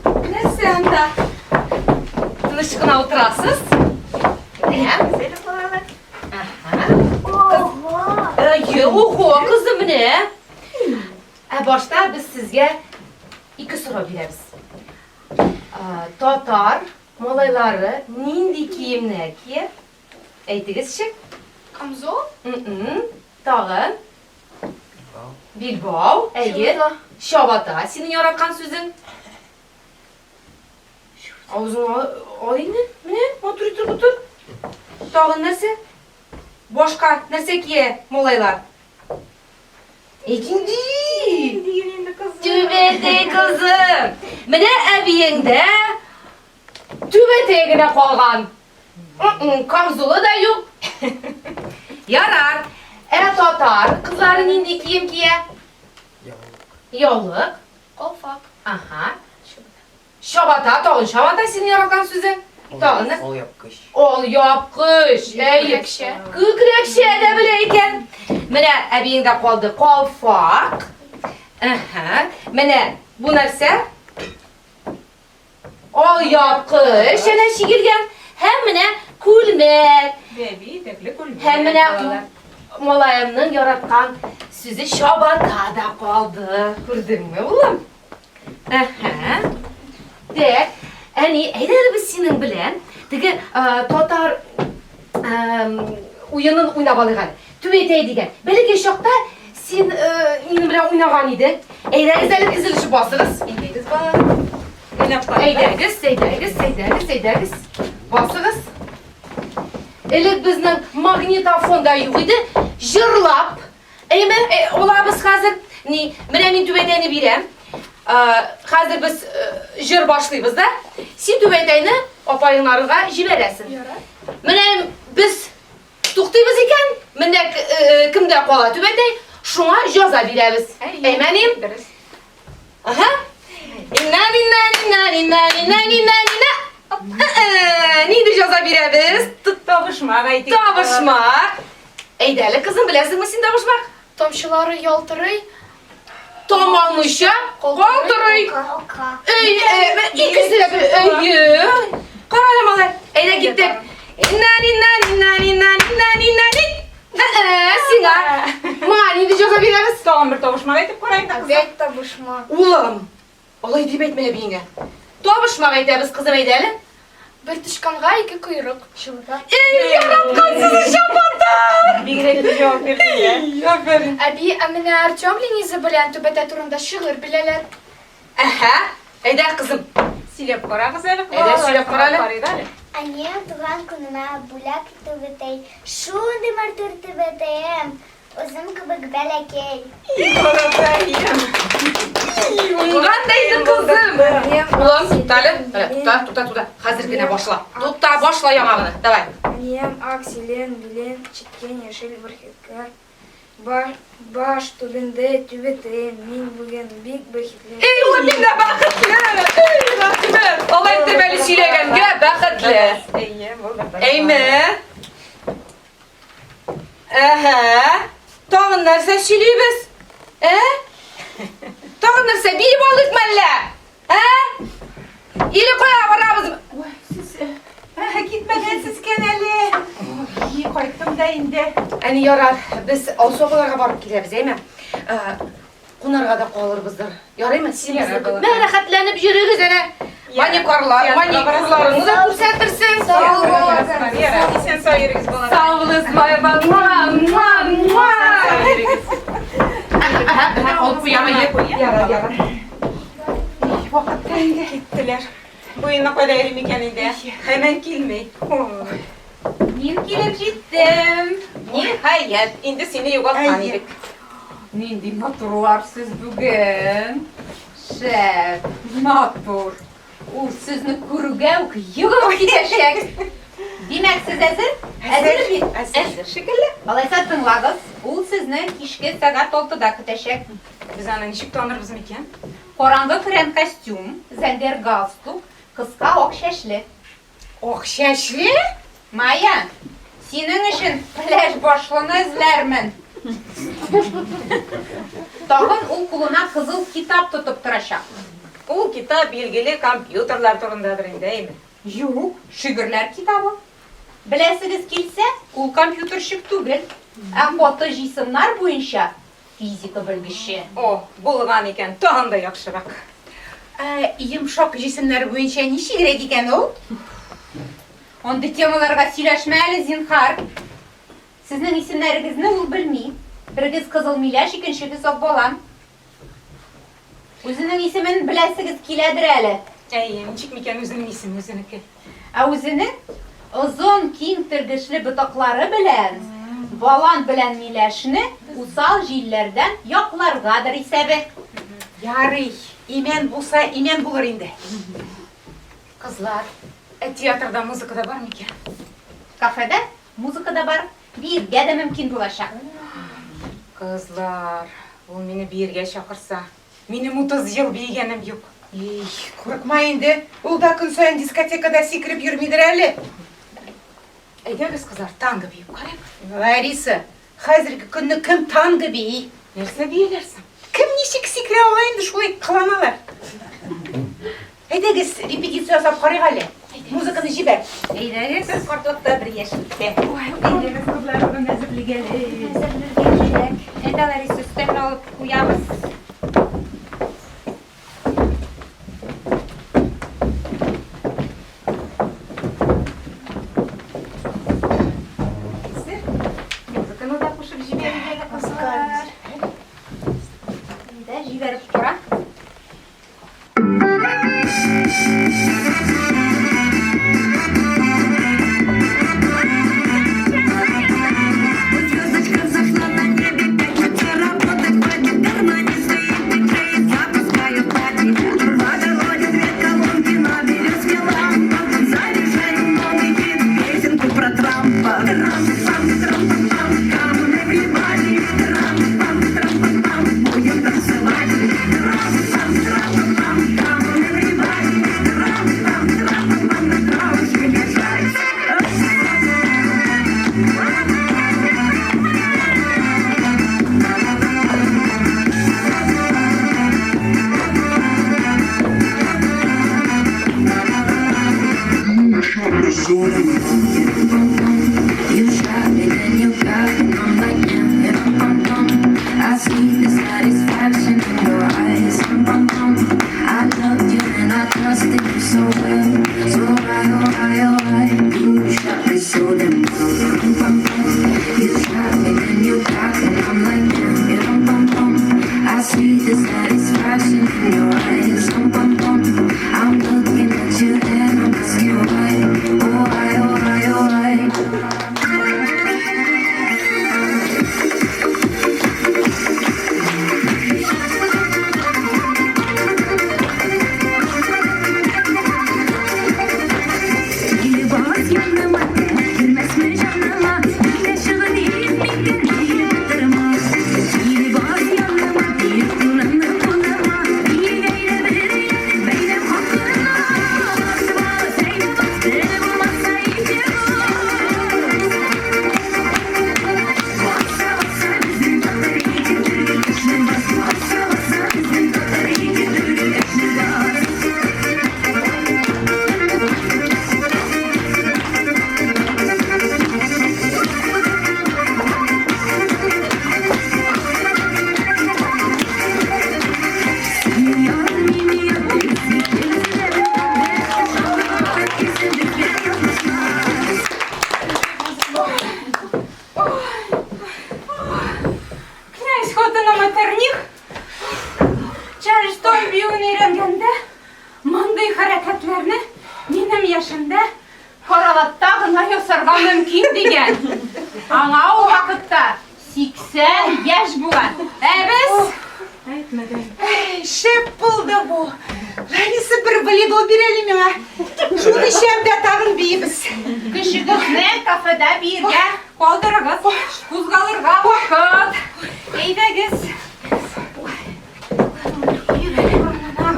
Ne sen de? Tanışkına oturasız. Ne? Oho kızım ne? Başta biz sizge iki soru biliriz. Tatar malayları nindi kiyimler ki? Eytiniz şık. Камзол? Tağın. Bilbao. Eğer. Şabata. Senin yaratkan sözün. Ağzını alayım mı? Ne? Otur otur. Tağın neresi? Başka neresi ki molaylar? İkinci. Tübete kızım. Mene eviyinde tübetegine kalgan. Kamzulu da yok. Yarar. Tatar. Kızların indi kiyim kiye? Yolluk. Колфак. Aha. Şabata, tağın şabata senin yaratkan sözün. Tağın ne? Ol yapkış. Ol yapkış. Kürekşe. Kürekşe de bileyken. Mene ebiyinde kaldı kolfak. Aha. Mene bu nerse? Ol yapkış. Şene şigirgen. Hem mene kulmet. Bebi, tekli kul. Hem mene molayımның yaratkan sözü şabata da kaldı. Gördün mü oğlum? Aha. De, hani eğer biz senin bilen, tege tatar oyunun oynabalıgan, tübete edigen. Belki şokta sen benim bilen oynagan idi. Eğer izlelik izilişi basırız. Eydiniz bana. Eydiniz. Basırız. Elek bizning magnitofonda yo'q edi. Jırlap. Eymi, ola biz hazır, mene men tübeteni berem. Hazır biz jır başlayız da. Sen tübeteni opayınlarına jiberesin. Mene biz to'xtaymiz ekan, mende kimde qola tübetey, şuna jaza beramiz. Eymenim? Aha. Neydi jaza beramiz? Tavışmak, aytik. Tavışmak. Eydeli kızım bilesin mi sen tavışmak? Tomchiları yoltırıy. Tom almışa, kolturuy. Oka. İkisi de bir karalamalar. Eyle gittik. Sina. Mani de jaza beramiz. Tamam bir tavışmak aytip koyayım da kızım. Bek tabuşma. Ulan. Olay deyip etmeye beyine. Tavışmak eydemiz kızım eydeli. Bir tışkanğa iki kuyruk. Şurada. Yaratkan sizi şapata. Bir gerekli cevap verdin ya. Aferin. Abi, amine Artyom Leniza bilen tübete turunda şığır bileler. Aha. Eyder kızım. Silep kora kızım. Evet, silep koralı. Annem tuğan kununa bulak tübetey. Şundi martur tübeteyim. Uzun kıbık belekey. Qandaydı kızım? Ulan, Talib. Tuta. Hazır gene başla. Tuta, başla yamağını. Davay. Annem aksilen bilen çitken yeşil bir hekar. Baş tübünde tübeteyim. Min bugün big behitliyim. Ey ulan bir de bakıtlı. Ey Rabbim. Olay tebeli söyleyenge bakıtlı. Eyme. Aha. Tağın nerse söyleyiniz? Tağın nerse biri balık malla? İli koya varamız. Gitmeden siz keneli. İyi koydum da indi. Hani yarar, biz alsoğularga barıp kileriz, eymi? Kunarga da qalırızdır. Yarayma, siz mərəxətlənib yürüyüz ene. Manikarlar, manikurlarını da göstərdirsin. Sağ ol. Sen sayırız bana. Sağ olun, bayram. Alıp bu yana ye. Yarar. Vakit geldi. Gittiler. Bu yana kadar elimi kendinde. Hemen gelmeyin. Ben gelip gittim. Nihayet. Indi seni yogatkan idik. Nindi matrular siz bugün. Шәп, матур. Ул сезне күрүгә үк йыгылып китәчәк. Димәк, сез әзер? Әзер бит? Әзер шикелле. Алайса тыңлагыз. Ул сезне кичке сәгать 6-да көтәчәк. Biz аны ничек танырбыз микән? Караңгы френ костюм, зәңгәр галстук, кыска ак чәчле. Ох, шәшле? Майя, синең өчен пляж башлыны эзләрмен. Тагын ул кулына кызыл китап тотып торачак. Ул китап билгеле компьютерлар турындадыр инде, әйме? Юк, шигырьләр китабы. Беләсегез килсә, ул компьютерщик түгел, ә фото җисемнар буенча физика белгече. О, булган икән, тагын да яхшырак. Йомшак җисемнәр буенча ничегрәк икән ул? Андый темаларга сөйләшмә әле, зинһар. Сезнең исемнәрегезне ул белми. Берегез Кызыл Миләш, икенчегез Акбалан. Үзенең исемен беләсегез киләдер әле. Әйе, ничек микән үзенең исеме үзенеке? Ә үзенең озын, киң тергешле ботаклары белән Балан белән Миләшне усал җилләрдән якларгадыр исәбе. Ярый, имән булса, имән булыр инде. Кызлар, театрда музыка да бар микән? Кафеда музыка да бар. Биргә дә мөмкин булачак. Кызлар, ул мине биергә чакырса, минем 30 ел бигәнем юк. Ей, курыкма инде. Ул да көн саен дискотекада сикереп йөрмидер әле. Әйдәгез, кызлар, танго биеп карыйк. Лариса, хәзерге көнне кем танго бии? Нәрсә бияләрсең? Кем ничек сикерә ала инде шулай кыланалар? Әйдәгез, репетиция ясап карыйк әле. Музыканы җибәр. Әйдәгез, картлыкта бер яшелкә. Әйдәгез, кызлар, бүген әзерлегәле. Әйдә, Лариса, өстәлне алып куябыз. Музыканы да кушып җибәрергә кызлар. Әйдә, җибәреп тора. Караватта гына ясарга мөмкин дигән. Аңа ул вакытта 80 яшь булган. Ә без Әйтмәдем. Шәп булды бу. Лариса бер волейбол бирәле миңа. Шуны шәмдә тагын бейбез. Кешегезне кафеда биргә калдырыгыз. Кузгалырга вакыт. Әйдәгез.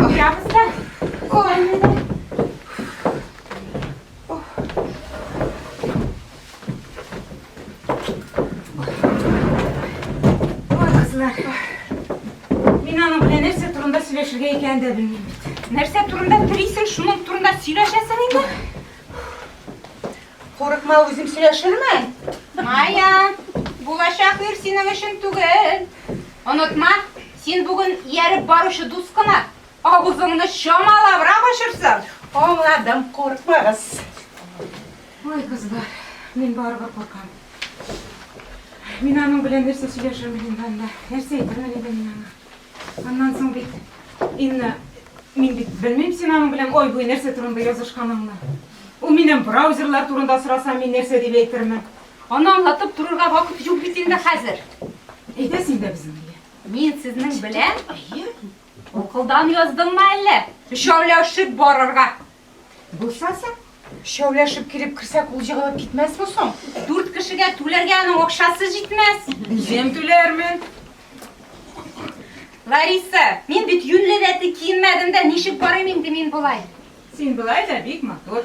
Уябыз да. Ой, кызлар. Мин аның белән нәрсә турында сөйләшергә икәнен дә белмим бит. Нәрсә турында телисең, шуның турында сөйләшәсең инде. Курыкма, үзем сөйләшермен. Майя, булачак ир синең өчен түгел. Онытма, син бүген ияреп баручы дус кына. Авызыңны чамалабрак ачырсың. Аңладым, курыкмагыз. Ой, кызлар, мин барыбер куркам. Мин аның белән нәрсә сөйләшермен инде анда. Нәрсә әйтермен инде мин аңа. Аннан соң бит, инна, мин бит белмим син аның белән ой буй нәрсә турында язышканыңны. Ул миннән браузерлар турында сораса, мин нәрсә дип әйтермен. Аны аңлатып турырга вакыт юк бит инде хәзер. Әйдә син дә безнең. Мин сезнең белән укылдан яздыммы әллә? Өчәүләшеп барырга. Булсасы, Шәүләшеп килеп керсәк, ул җыгылып китмәсме соң? 4 кешегә түләргә аның акчасы җитмәс. үзем түләрмен. Лариса, мин бит юньле рәте киенмәдем дә, ничек барыйм инде мин болай? Син былай да бик матур.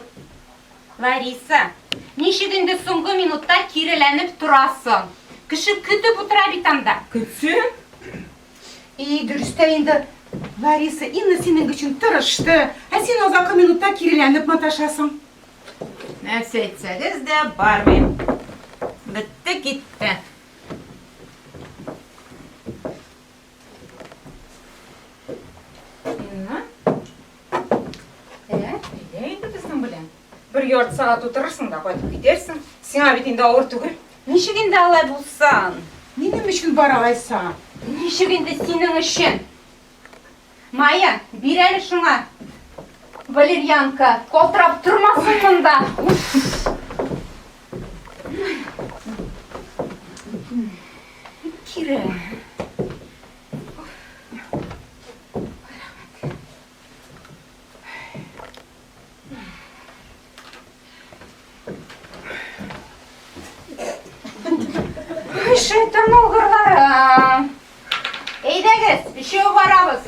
Лариса, ничек инде соңгы минутта киреләнеп торасың? Кеше көтеп утыра бит анда. Көтсен? И дөрестә инде. Лариса, инна синең өчен тырышты. Ә син азакы минутта киреләнеп маташасың. Нәрсә әйтсәгез дә бармыйм. Бетте китте. Инна? Әйдә инде безнең белән. Бер ярты сәгать утырырсың да кайтып китерсең. Сиңа бит инде авыр түгел. Ничек инде алай булсын? Минем өчен баралайсың. Ничек инде синең өчен? Майя, бир әле шуңа. Валерьянка, калтырап тормасын монда. Кире. Шайтан алгырлары. Әйдәгез, өчәү барабыз.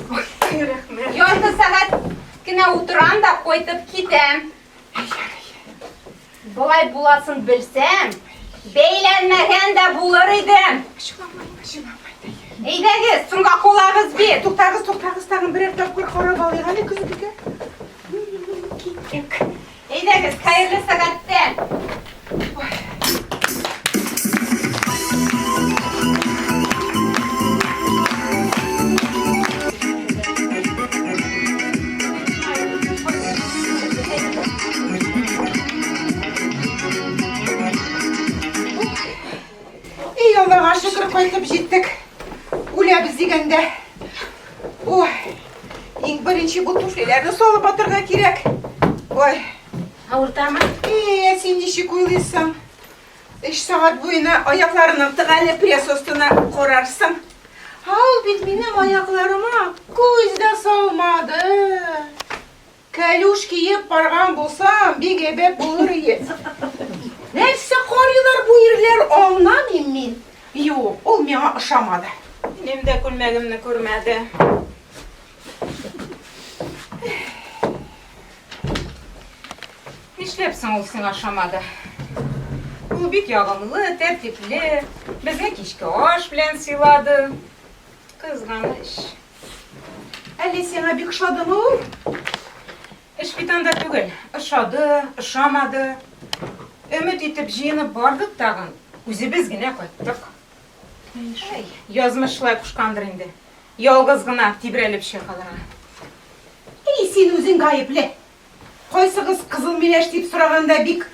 Ярты сәгать кенә утырам да кайтып китәм. Болай буласын белсәм, бәйләнмәгән дә булыр идем. Әйдәгез, соңга кулагыз бит. Туктагыз, тагын берәр тапкыр карап алыйк әле көзбикә. Киттек. Әйдәгез, хәерле сәгатьтә. И Аллага шөкер, кайтып җиттек. Үләбез дигәндә. Ой, иң беренче бу туфлиләрне салып атырга кирәк. Ой, Авыртамы? син ничек уйлыйсың? 3 сәгать буена аякларының тыгәле пресс астына карарсың. Ул бит минем аякларыма күз дә салмады. Кәлүш киеп барган булсам, бик әйбәт булыр иде. Нәрсә карыйлар бу ирләр, аңламыйм мин. Юк, ул миңа ошамады. Минем дә күлмәгемне күрмәде. Нишләпсең ул сиңа ошамады? Ул бик ягымлы, тәртипле, безне кичке аш белән сыйлады. Кызганыч. Әле сиңа бик ошадымы ул? Эш бит анда түгел. Ошады, ошамады. Өмет итеп җыенып бардык тагын. Үзебез генә кайттык. Язмышлай кушкандыр инде. Ялгыз гына тибрәлеп чыкаларга. Син үзең гаепле. Кайсыгыз кызыл миләш дип сораганда бик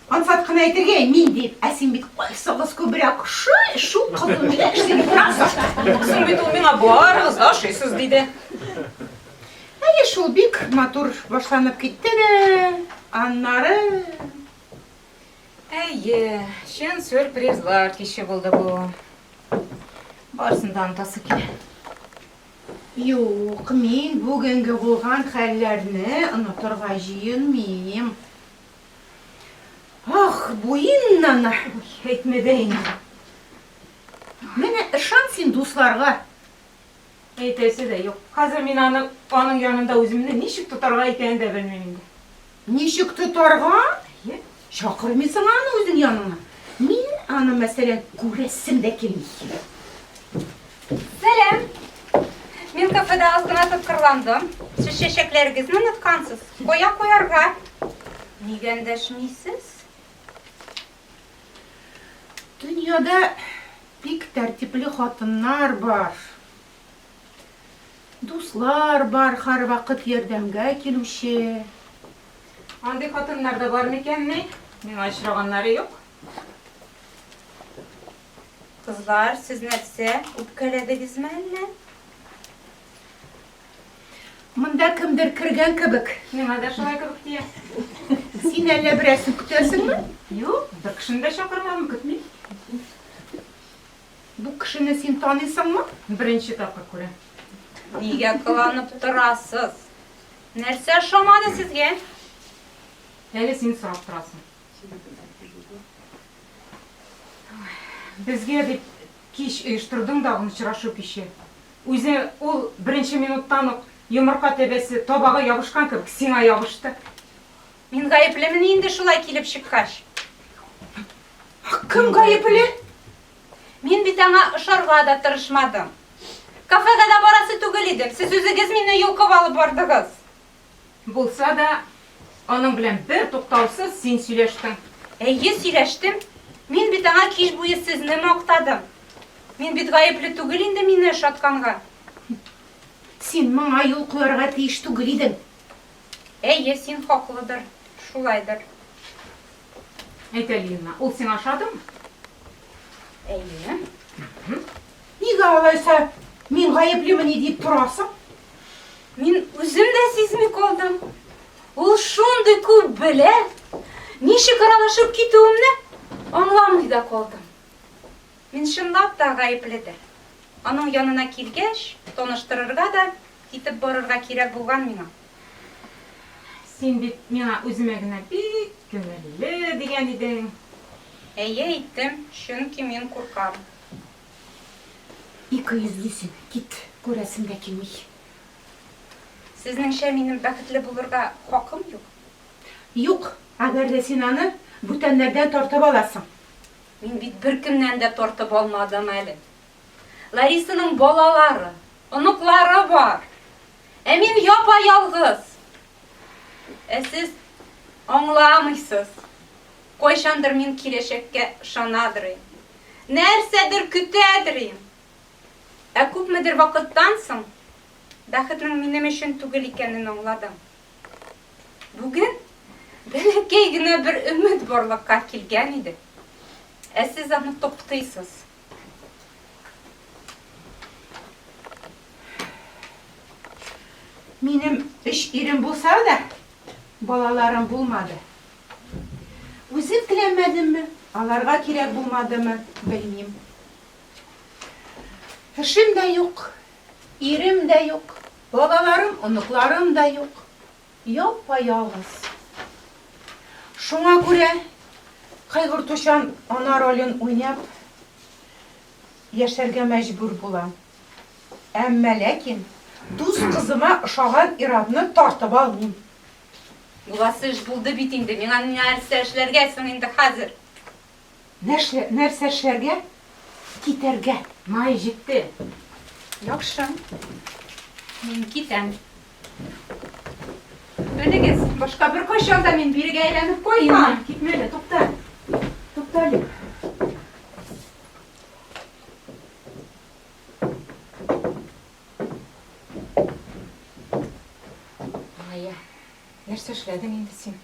ансат кына әйтергә, мин дип. Ә син бит кайсыгыз күбрәк шул кызыл миләш дип торасың. Соң бит ул миңа барыгыз да шыйсыз диде. Әйе, шул бик матур башланып китте дә, аннары... Әйе, шын сюрпризлар кеше булды бу. Барсын да антасы килә. Юк, мен бүгінгі болған хәлләрне ұнатырға жиенмейм. Ах, буйыннан. Әйтме дә инде. Менә ышан син дусларға. Әйтәсе дә юк. Хәзер мин аның янында үземне ничек тотарга икәнен дә белмим инде. Ничек тотарга? Әйе. Шакырмыйсың аны үзең яныңа. Мин аны мәсәлән күрәсем дә килми. Сәлем. Мен кафеда аз гына тоткарландым. Сез чәчәкләрегезне оныткансыз. Коя куярга. Нигә эндәшмисез? Дөньяда бик тәртипле хатыннар бар. Дуслар бар, һәр вакыт ярдәмгә килүче. Андый хатыннар да бар микәнни? Миңа очраганнары юк. Кызлар, сез нәрсә? Үпкәләдегезме әллә? Монда кемдер кергән кебек. Миңа да шулай кебек тия. Син әллә берәрсен көтәсеңме? Юк, бер кешене дә чакырмадым, көтмим. Бу кешене син таныйсыңмы? Беренче тапкыр күрәм. Нигә кыланып торасыз? Нәрсә ошамады сезгә? Әле син сорап торасың. Безгә дип кич оештырдың да очрашу кичә. Үзе ул беренче минуттан ук йомырка тәбәсе табага ябышкан кебек сиңа ябышты. Мин гаеплемен инде шулай килеп чыккач. Кем гаепле? Мин бит аңа ошарга да тырышмадым. Кафега да барасы түгел идем. Сез үзегез мине йолкып алып бардыгыз. Булса да, аның белән бер туктаусыз син сөйләштең. Әйе, сөйләштем. Мин бит аңа кич буе сезне мактадым. Мин бит гаепле түгел инде мине шатканга. Син моңа юл куярга тиеш түгел идең. Әйе, син хаклыдыр. Шулайдыр. Әйт Алина, ул сиңа ошадымы? Әйе. Нигә алайса мин гаеплемен дип торасың? Мин үзем дә сизми калдым. Ул шундый күп белә. Ничек аралашып китүемне аңламый да калдым. Мин чынлап та гаепледер. Аның янына килгәч, таныштырырга да, китеп барырга кирәк булган миңа. Син бит миңа үземә генә бик күңелле дигән идең. Әйе, әйттем, чөнки мин куркам. Ике йөзлесен, кит, күрәсем дә килми. Сезнеңчә минем бәхетле булырга хакым юк. Юк, әгәр дә син аны бүтәннәрдән тартып аласың. Мин бит беркемнән дә тартып алмадым әле. Ларисаның балалары, оныклары бар. Ә мин япа-ялгыз. Ә сез аңламыйсыз. Кайчандыр мин киләчәккә ышанадыр. Нәрсәдер көтәдер. Ә күпмедер вакыттан соң бәхетнең минем өчен түгел икәнен аңладым. Бүген бәләкәй генә бер өмет барлыкка килгән иде. Ә сез аны топтыйсыз. Минем 3 ирем булса да, балаларым булмады. Үзем теләмәдемме, аларга кирәк булмадымы, белмим. Эшем дә юк, ирем дә юк, балаларым, оныкларым да юк. Япа-ялгыз. Шуңа күрә кайгыртучан ана ролен уйнап яшәргә мәҗбүр булам. Әмма ләкин дус кызыма ошаган иратны тартып алмыйм. Буласы эш булды бит инде. Миңа нәрсә эшләргә соң инде хәзер? Нәрсә эшләргә? Китәргә. Май җитте. Яхшы. Мин китәм. Белегез, башка бер кайчан да мин бирегә әйләнеп куймам. Китмә дә, тукта. Тукта әле. Ая, нәрсә эшләдең инде син?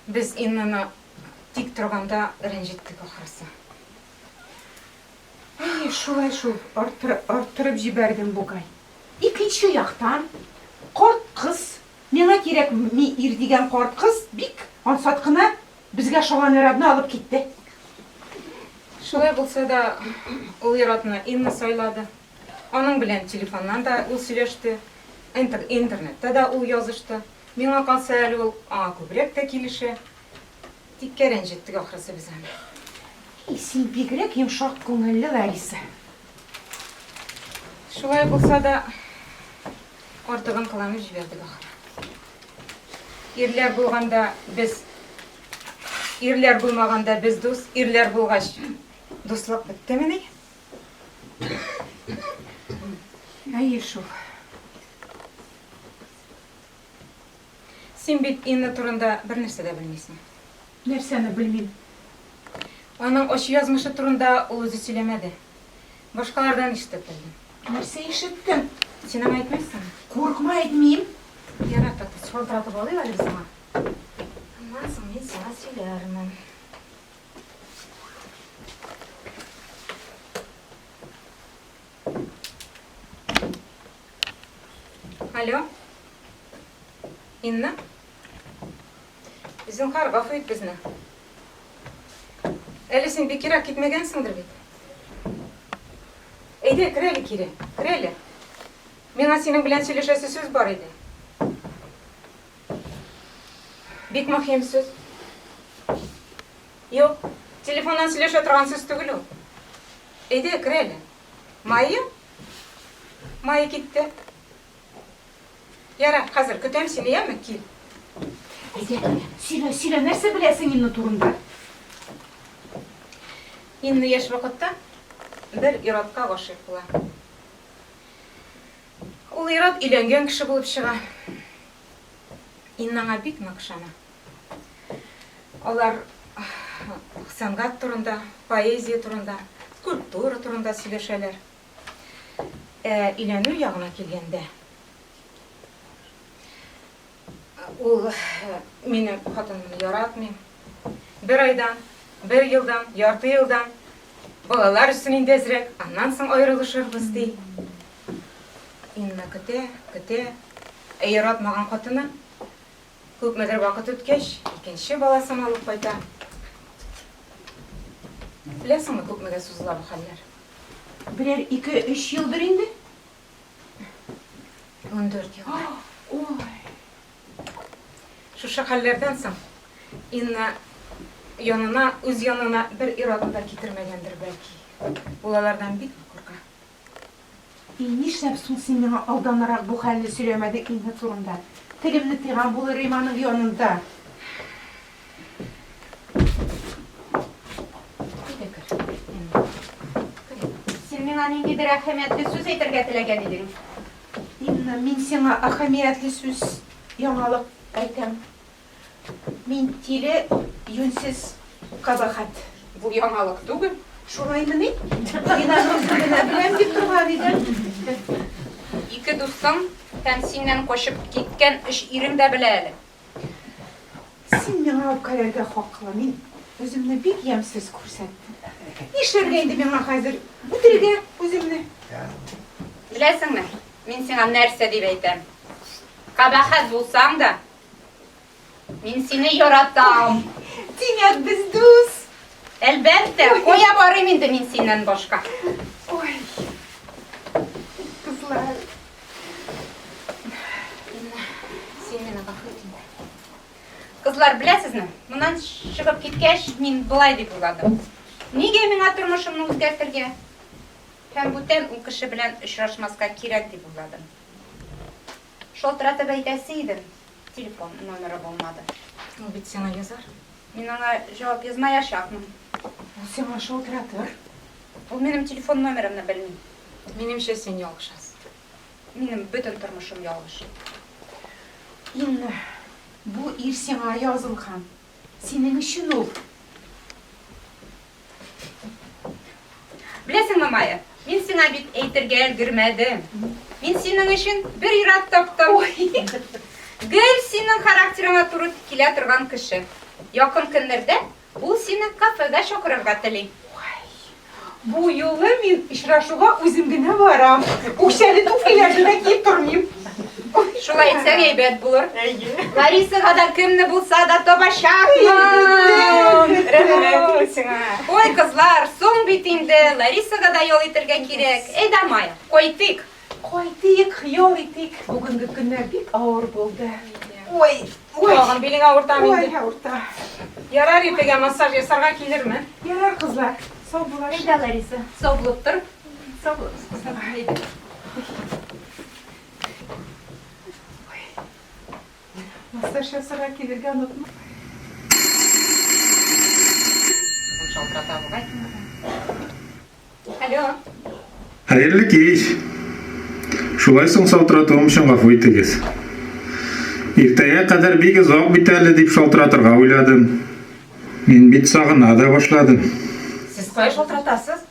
Без Иннаны тик торганда рәнҗеттек ахрысы. Шулай шул, арттырып җибәрдем бугай. Икенче яктан, карт кыз, миңа кирәк ир дигән карт кыз бик ансат кына безгә шаган иратны алып китте. Шулай булса да, ул иратны Инна сайлады. Аның белән телефоннан да ул сөйләште, интернетта да ул язышты. Миңа калса әле ул аңа күбрәк тә килешә. Тик рәнҗеттек ахрысы без аны. Син бигрәк йомшак күңелле, Лариса. Шулай булса да артыгын кыламыз җибәрдек ахры. Ирләр булмаганда без дус, ирләр булгач дуслык биттемени? Әйе шул. Син бит Инна турында бер нәрсә дә белмисең. Нәрсәне белмим. Аның ачы язмышы турында ул үзе сөйләмәде. Башкалардан ишетеп белдем. Нәрсә ишеттең? Син аңа әйтмәйсеңме? Курыкма, әйтмим. Ярата, шалтыратып алыйк әле без аңа. Аннан соң мин сиңа сөйләрмен. Алло? Инна? Зинһар, гафу ит безне. Әле син бик ерак китмәгәнсеңдер бит. Әйдә, кер әле кире, кер әле. Миңа синең белән сөйләшәсе сүз бар иде. Бик мөһим сүз. Юк, телефоннан сөйләшә торган сүз түгел ул. Әйдә, кер әле. Майя? Майя китте. Яра, хәзер көтәм сине, яме, кил. Әйдә, сөйлә, нәрсә беләсең Инна турында? Инна яшь вакытта бер иратка гашыйк була. Ул ират өйләнгән кеше булып чыга. Иннага бик нык ышана. Алар сәнгать турында, поэзия турында, культура турында сөйләшәләр. Өйләнү ягына килгәндә, ул минем хатынымны яратмый. Бер айдан, бер елдан, ярты елдан балалар өчен инде әзрәк, аннан соң аерылышырбыз ди. Инна көтә, яратмаган хатыны күпмедер вакыт үткәч, икенче баласын алып кайта. Беләсеңме күпмегә сузыла бу хәлләр? Берәр 2-3 елдыр инде. 14 ел. Ой. Шушы хәлләрдән соң Инна үз янына бер иратны да китермәгәндер бәлки. Ул алардан бик курка. Нишләп соң син миңа алданрак бу хәлне сөйләмәдең Инна турында? Телемне тыйган булыр Риманың янында. Син миңа ниндидер әһәмиятле сүз әйтергә теләгән идең. Инна, мин сиңа әһәмиятле сүз яңалык әйтәм. Мин тиле юнсез кабахат. Бу яңалык түгел. Шулаймыни? Инаның генә беләм дип торган идем. Ике дустың һәм синнән качып киткән эш ирең дә белә әле. Син миңа үпкәләргә хаклы. Мин үземне бик ямьсез күрсәттем. Нишләргә инде миңа хәзер? Үтерергә үземне. Беләсеңме? Мин сиңа нәрсә дип әйтәм. Кабахат булсаң да, мин сине яратам. Димәк, без дус. Әлбәттә, кая барыйм инде мин синнән башка. Ой. Кызлар. Син менә гафу ит. Кызлар, беләсезме? Моннан чыгып киткәч, мин булай дип уйладым. Нигә миңа тормышымны үзгәртергә? Һәм бүтән ул кеше белән очрашмаска кирәк дип уйладым. Шалтыратып әйтәсе идем. Телефон номеры булмады. Ул бит сиңа язар. Мин аңа җавап язмаячакмын. Ул сиңа шалтыратыр. Ул минем телефон номеримны белми. Минемчә син ялгышасың. Минем бөтен тормышым ялгыш. Инна, бу ир сиңа язылган. Синең өчен ул. Беләсеңме, Майя? Мин сиңа бит әйтергә өлгермәдем. Мин синең өчен бер ират таптым. Гел синең характерыңа туры килә торган кеше. Якын көннәрдә ул сине кафега чакырырга тели. Бу юлы мин очрашуга үзем генә барам. Үкчәле туфлиләрне дә киеп тормыйм. Шулай әйтсәң әйбәт булыр. Ларисаға да кемне булса да табашакмын. Ой, кызлар, соң бит инде Ларисаға да ял итәргә кирәк. Әйдә, Майя, кайтыйк. Кайтыйк, ял итик. Бүгенге көннәр бик авыр булды. Ой, Тагын билең авыртам ой, инде. авырта. Ярар, иртәгә массаж ясарга килермен. Ярар, кызлар. Сау буласыз. Әйдә, Лариса, сау булып тор. Сау буласыз. Әйдә. Массаж ясарга килергә онытма. Шалтырата бугай. Алло. Хәерле кич. Шулай соң шалтыратуым өчен гафу итегез. Иртәгә кадәр бик озак бит әле дип шалтыратырга уйладым. Мин бит сагына да башладым. Сез кая шалтыратасыз?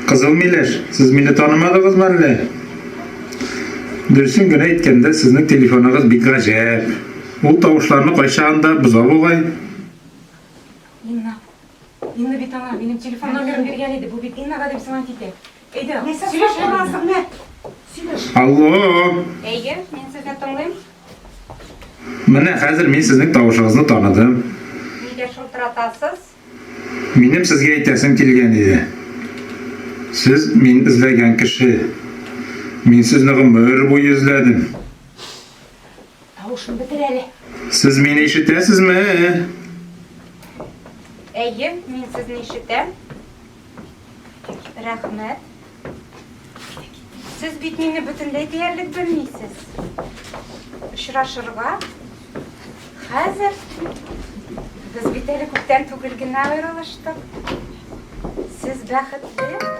Кызыл Миләш, сез мине танымадыгызмы әллә? Дөресен генә әйткәндә, сезнең телефоныгыз бик гаҗәп. Ул тавышларны кайчагында боза бугай. Инна. Инна бит аңа минем телефон номерым биргән иде. Бу бит Иннага дип сыман китә. Әйдә, сөйләш Сөйләшәсең, мә. Сөйләш. Алло. Әйе, мин сезне тыңлыйм. Менә хәзер мин сезнең тавышыгызны таныдым. Нигә шалтыратасыз? Минем сезгә әйтәсем килгән иде. Сез мин эзләгән кеше. Мин сезне гомер буе эзләдем. Тавышын бетер әле. Сез мине ишетәсезме? Әйе, мин сезне ишетәм. Рәхмәт. Сез бит мине бөтенләй диярлек белмисез. Очрашырга? Хәзер? Без бит әле күптән түгел генә аерылыштык. Сез бәхетле.